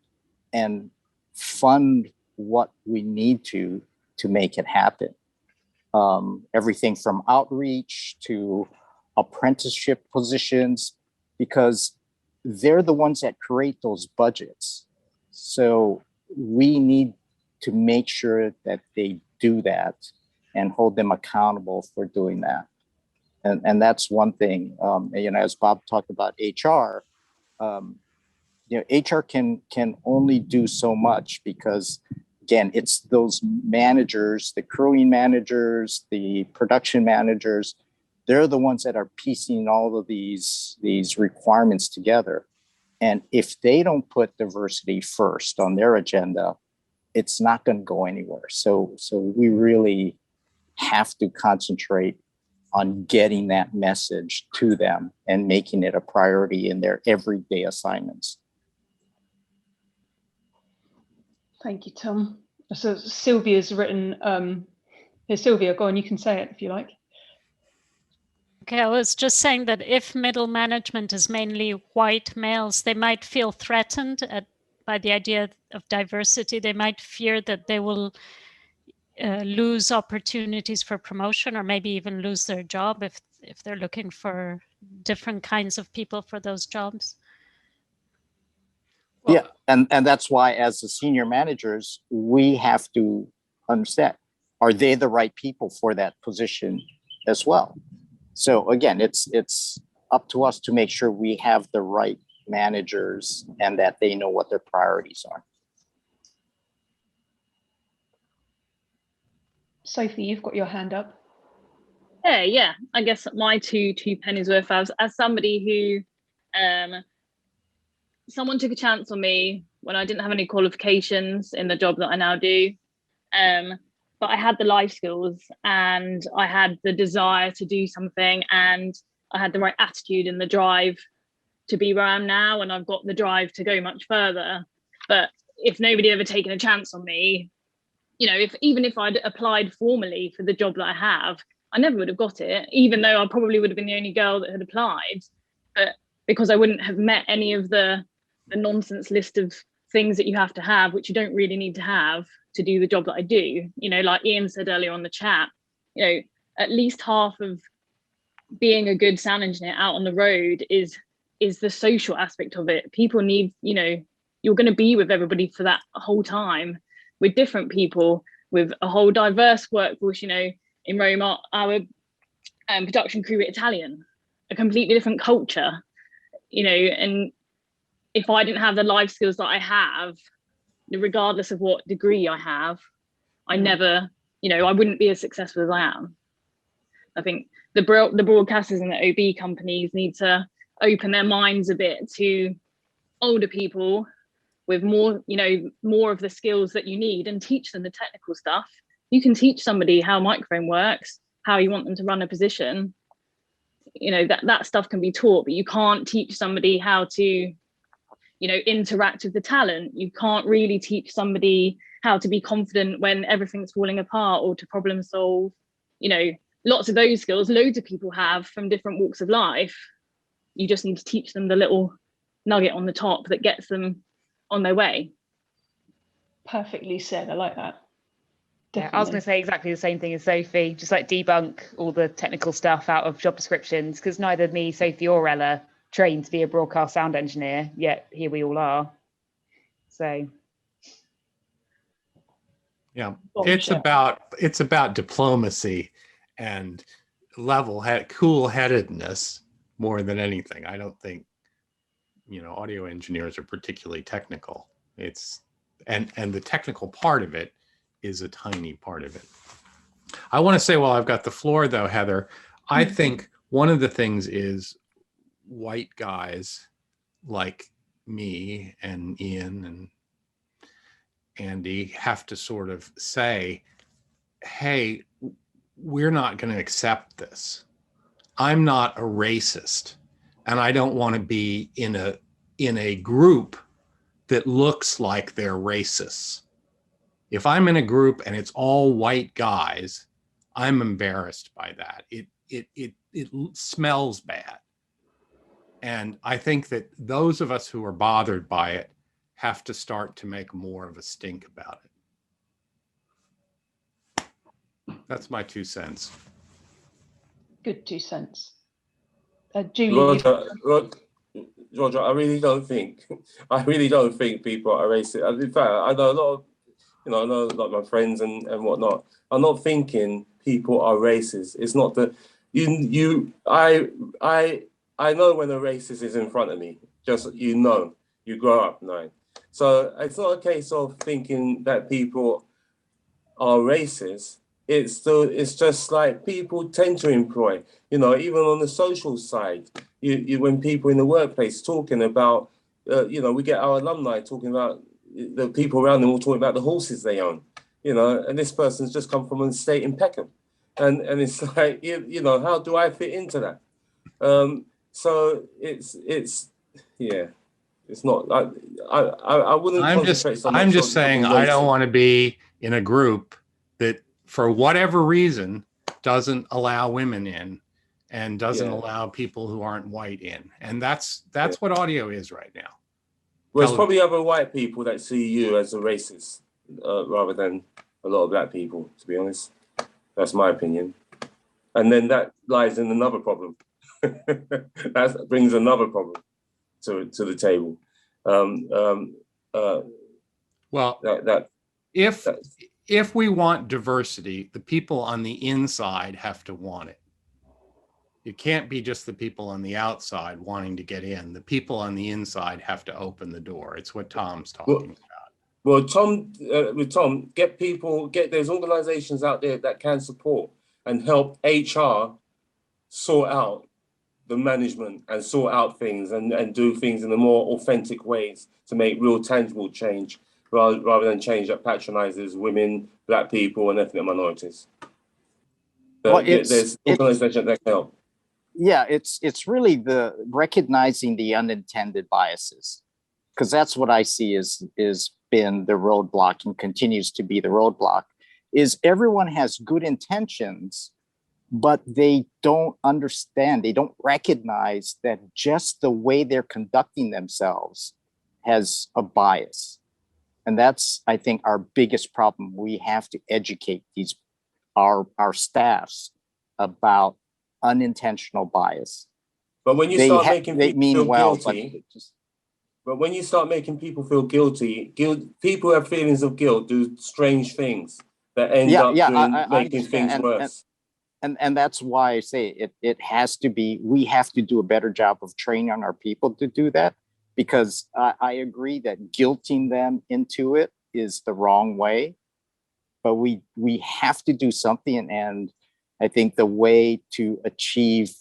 and fund what we need to make it happen. Everything from outreach to apprenticeship positions, because they're the ones that create those budgets. So we need to make sure that they do that and hold them accountable for doing that. And that's one thing, you know, as Bob talked about HR, you know, HR can only do so much because, again, it's those managers, the crewing managers, the production managers, they're the ones that are piecing all of these requirements together. And if they don't put diversity first on their agenda, it's not going to go anywhere. So we really have to concentrate on getting that message to them and making it a priority in their everyday assignments. Thank you, Tom. So Sylvia's written, here, Sylvia, go on, you can say it if you like. Okay, I was just saying that if middle management is mainly white males, they might feel threatened by the idea of diversity. They might fear that they will lose opportunities for promotion, or maybe even lose their job if they're looking for different kinds of people for those jobs. Yeah, and that's why as the senior managers, we have to understand, are they the right people for that position as well? So again, it's up to us to make sure we have the right managers and that they know what their priorities are. Sophie, you've got your hand up. Yeah, I guess my two pennies worth, as somebody who someone took a chance on me when I didn't have any qualifications in the job that I now do, but I had the life skills and I had the desire to do something, and I had the right attitude and the drive to be where I am now, and I've got the drive to go much further. But if nobody had ever taken a chance on me, you know, even if I'd applied formally for the job that I have, I never would have got it, even though I probably would have been the only girl that had applied. But because I wouldn't have met any of the nonsense list of things that you have to have, which you don't really need to have to do the job that I do. You know, like Ian said earlier on the chat, you know, at least half of being a good sound engineer out on the road is the social aspect of it. People need, you know, you're going to be with everybody for that whole time, with different people, with a whole diverse workforce. You know, in Rome, our production crew were Italian, a completely different culture, you know, and if I didn't have the life skills that I have, regardless of what degree I have, I never, you know, I wouldn't be as successful as I am. I think the broadcasters and the OB companies need to open their minds a bit to older people with more, you know, more of the skills that you need, and teach them the technical stuff. You can teach somebody how a microphone works, how you want them to run a position. You know, that stuff can be taught, but you can't teach somebody how to, you know, interact with the talent. You can't really teach somebody how to be confident when everything's falling apart, or to problem solve, you know, lots of those skills, loads of people have from different walks of life. You just need to teach them the little nugget on the top that gets them on their way. Perfectly said. I like that. Yeah, I was going to say exactly the same thing as Sophie, just like debunk all the technical stuff out of job descriptions, because neither me, Sophie or Ella trained to be a broadcast sound engineer, yet here we all are. So yeah, it's about diplomacy and cool-headedness more than anything. I don't think, you know, audio engineers are particularly technical. And the technical part of it is a tiny part of it. I want to say, while I've got the floor though, Heather, I think one of the things is white guys like me and Ian and Andy have to sort of say, hey, we're not going to accept this. I'm not a racist, and I don't want to be in a group that looks like they're racists. If I'm in a group and it's all white guys, I'm embarrassed by that. It smells bad. And I think that those of us who are bothered by it have to start to make more of a stink about it. That's my 2 cents. Good 2 cents. Julie. Roger, I really don't think people are racist. In fact, I know a lot of, you know, I know a lot of my friends and whatnot. I'm not thinking people are racist. It's not that I know when a racist is in front of me. Just, you know, you grow up knowing. So it's not a case of thinking that people are racist. It's just like people tend to employ, you know, even on the social side, when people in the workplace talking about, you know, we get our alumni talking about the people around them all talking about the horses they own, you know, and this person's just come from an estate in Peckham. And it's like, you know, how do I fit into that? So it's yeah, it's not, I wouldn't concentrate so much. I'm just saying, I don't want to be in a group that, for whatever reason, doesn't allow women in and doesn't allow people who aren't white in. And that's what audio is right now. Well, it's probably other white people that see you as a racist rather than a lot of black people, to be honest. That's my opinion. And then that lies in another problem. That brings another problem to the table. If we want diversity, the people on the inside have to want it. It can't be just the people on the outside wanting to get in. The people on the inside have to open the door. It's what Tom's talking about. Well, Tom, there's organizations out there that can support and help HR sort out the management and sort out things and do things in a more authentic ways to make real tangible change, rather than change that patronizes women, black people, and ethnic minorities. There's organizations that can help. Yeah, it's really the recognizing the unintended biases, because that's what I see is been the roadblock and continues to be the roadblock, is everyone has good intentions, but they don't understand, they don't recognize that just the way they're conducting themselves has a bias. And that's, I think, our biggest problem. We have to educate our staffs about unintentional bias. But when you start making people feel guilty, but when you start making people feel guilty, people have feelings of guilt, do strange things that end up making things worse. And that's why I say it has to be, we have to do a better job of training our people to do that, because I agree that guilting them into it is the wrong way, but we have to do something. And I think the way to achieve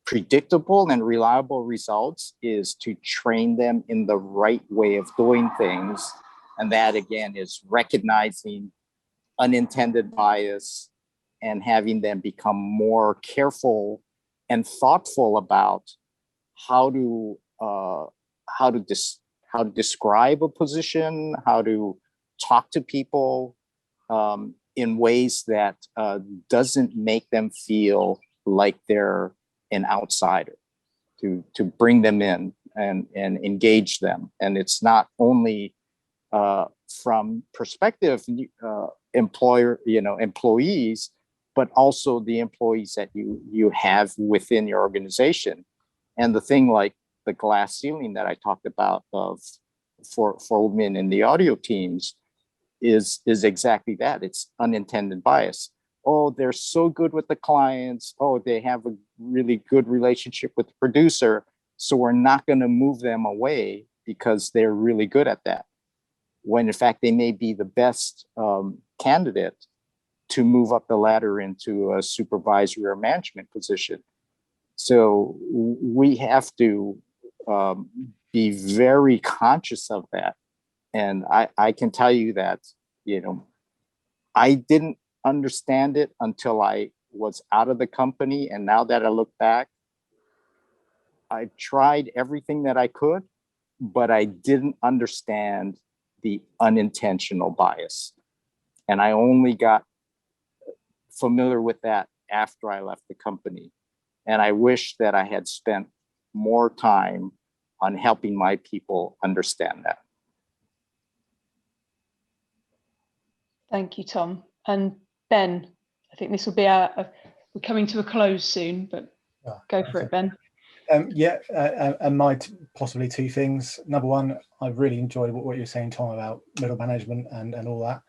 predictable and reliable results is to train them in the right way of doing things. And that, again, is recognizing unintended bias and having them become more careful and thoughtful about how to describe a position, how to talk to people, in ways that doesn't make them feel like they're an outsider, to bring them in and engage them. And it's not only from perspective employees, but also the employees that you have within your organization. And the thing like the glass ceiling that I talked about for women in the audio teams is exactly that. It's unintended bias. Oh, they're so good with the clients. Oh, they have a really good relationship with the producer. So we're not going to move them away because they're really good at that. When in fact, they may be the best candidate to move up the ladder into a supervisory or management position. So we have to be very conscious of that. And I can tell you that, I didn't understand it until I was out of the company. And now that I look back, I tried everything that I could, but I didn't understand the unintentional bias. And I only got familiar with that after I left the company. And I wish that I had spent more time on helping my people understand that. Thank you, Tom. And Ben, I think this will be we're coming to a close soon, but go for it, Ben. And possibly two things. Number one, I really enjoyed what you're saying, Tom, about middle management and all that.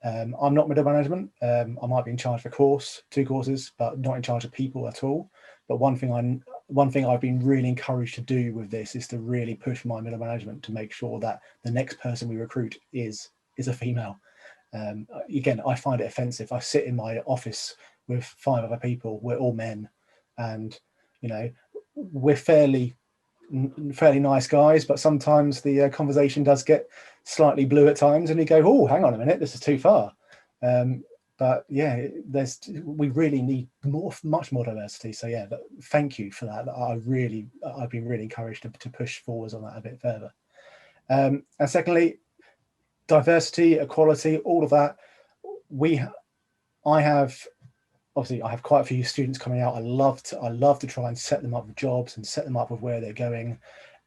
I'm not middle management. I might be in charge of a course, 2 courses, but not in charge of people at all. But one thing I've been really encouraged to do with this is to really push my middle management to make sure that the next person we recruit is a female. Again, I find it offensive. I sit in my office with 5 other people. We're all men, and we're fairly nice guys, but sometimes the conversation does get slightly blue at times, and we go, "Oh, hang on a minute, this is too far." But yeah, we really need much more diversity. So yeah, thank you for that. I've been really encouraged to push forwards on that a bit further. And secondly, diversity, equality, all of that. I have quite a few students coming out. I love to try and set them up with jobs and set them up with where they're going.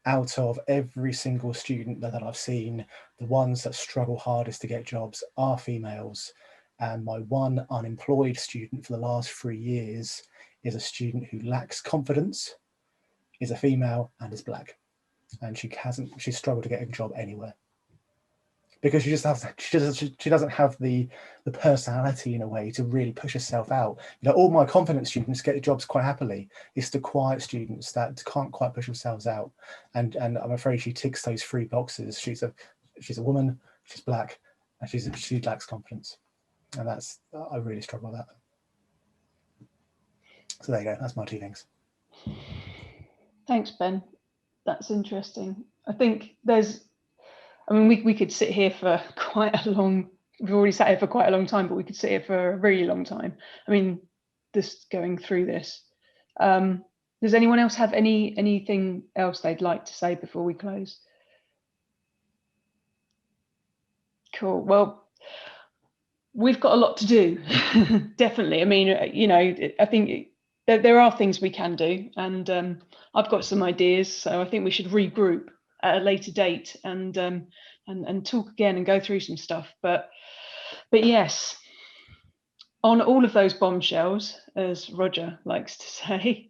Out of every single student that I've seen, the ones that struggle hardest to get jobs are females. And my one unemployed student for the last 3 years is a student who lacks confidence, is a female, and is black. And she's struggled to get a job anywhere, because she doesn't have the personality in a way to really push herself out. All my confident students get jobs quite happily. It's the quiet students that can't quite push themselves out. And I'm afraid she ticks those 3 boxes. She's a woman, she's black, and she lacks confidence. And I really struggle with that. So there you go. That's my 2 things. Thanks, Ben. That's interesting. I think we could sit here for we've already sat here for quite a long time, but we could sit here for a really long time. Just going through this. Does anyone else have anything else they'd like to say before we close? Cool. Well, we've got a lot to do, definitely. I think there are things we can do, and I've got some ideas. So I think we should regroup at a later date and talk again and go through some stuff. But yes, on all of those bombshells, as Roger likes to say,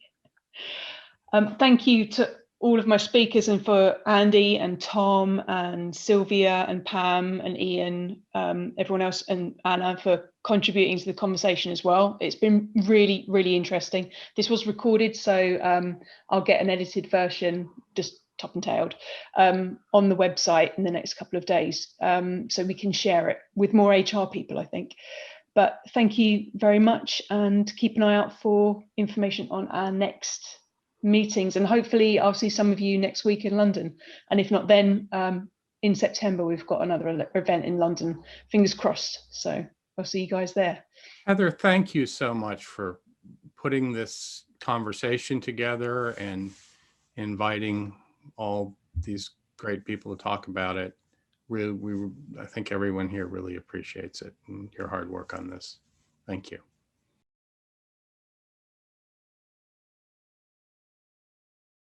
thank you to all of my speakers, and for Andy and Tom and Sylvia and Pam and Ian, everyone else, and Anna for contributing to the conversation as well. It's been really, really interesting. This was recorded, so I'll get an edited version, just top and tailed, on the website in the next couple of days, so we can share it with more HR people, I think. But thank you very much, and keep an eye out for information on our next meetings, and hopefully I'll see some of you next week in London, and if not, then in September we've got another event in London, fingers crossed. So I'll see you guys there. Heather, thank you so much for putting this conversation together and inviting all these great people to talk about it. I think everyone here really appreciates it and your hard work on this. Thank you.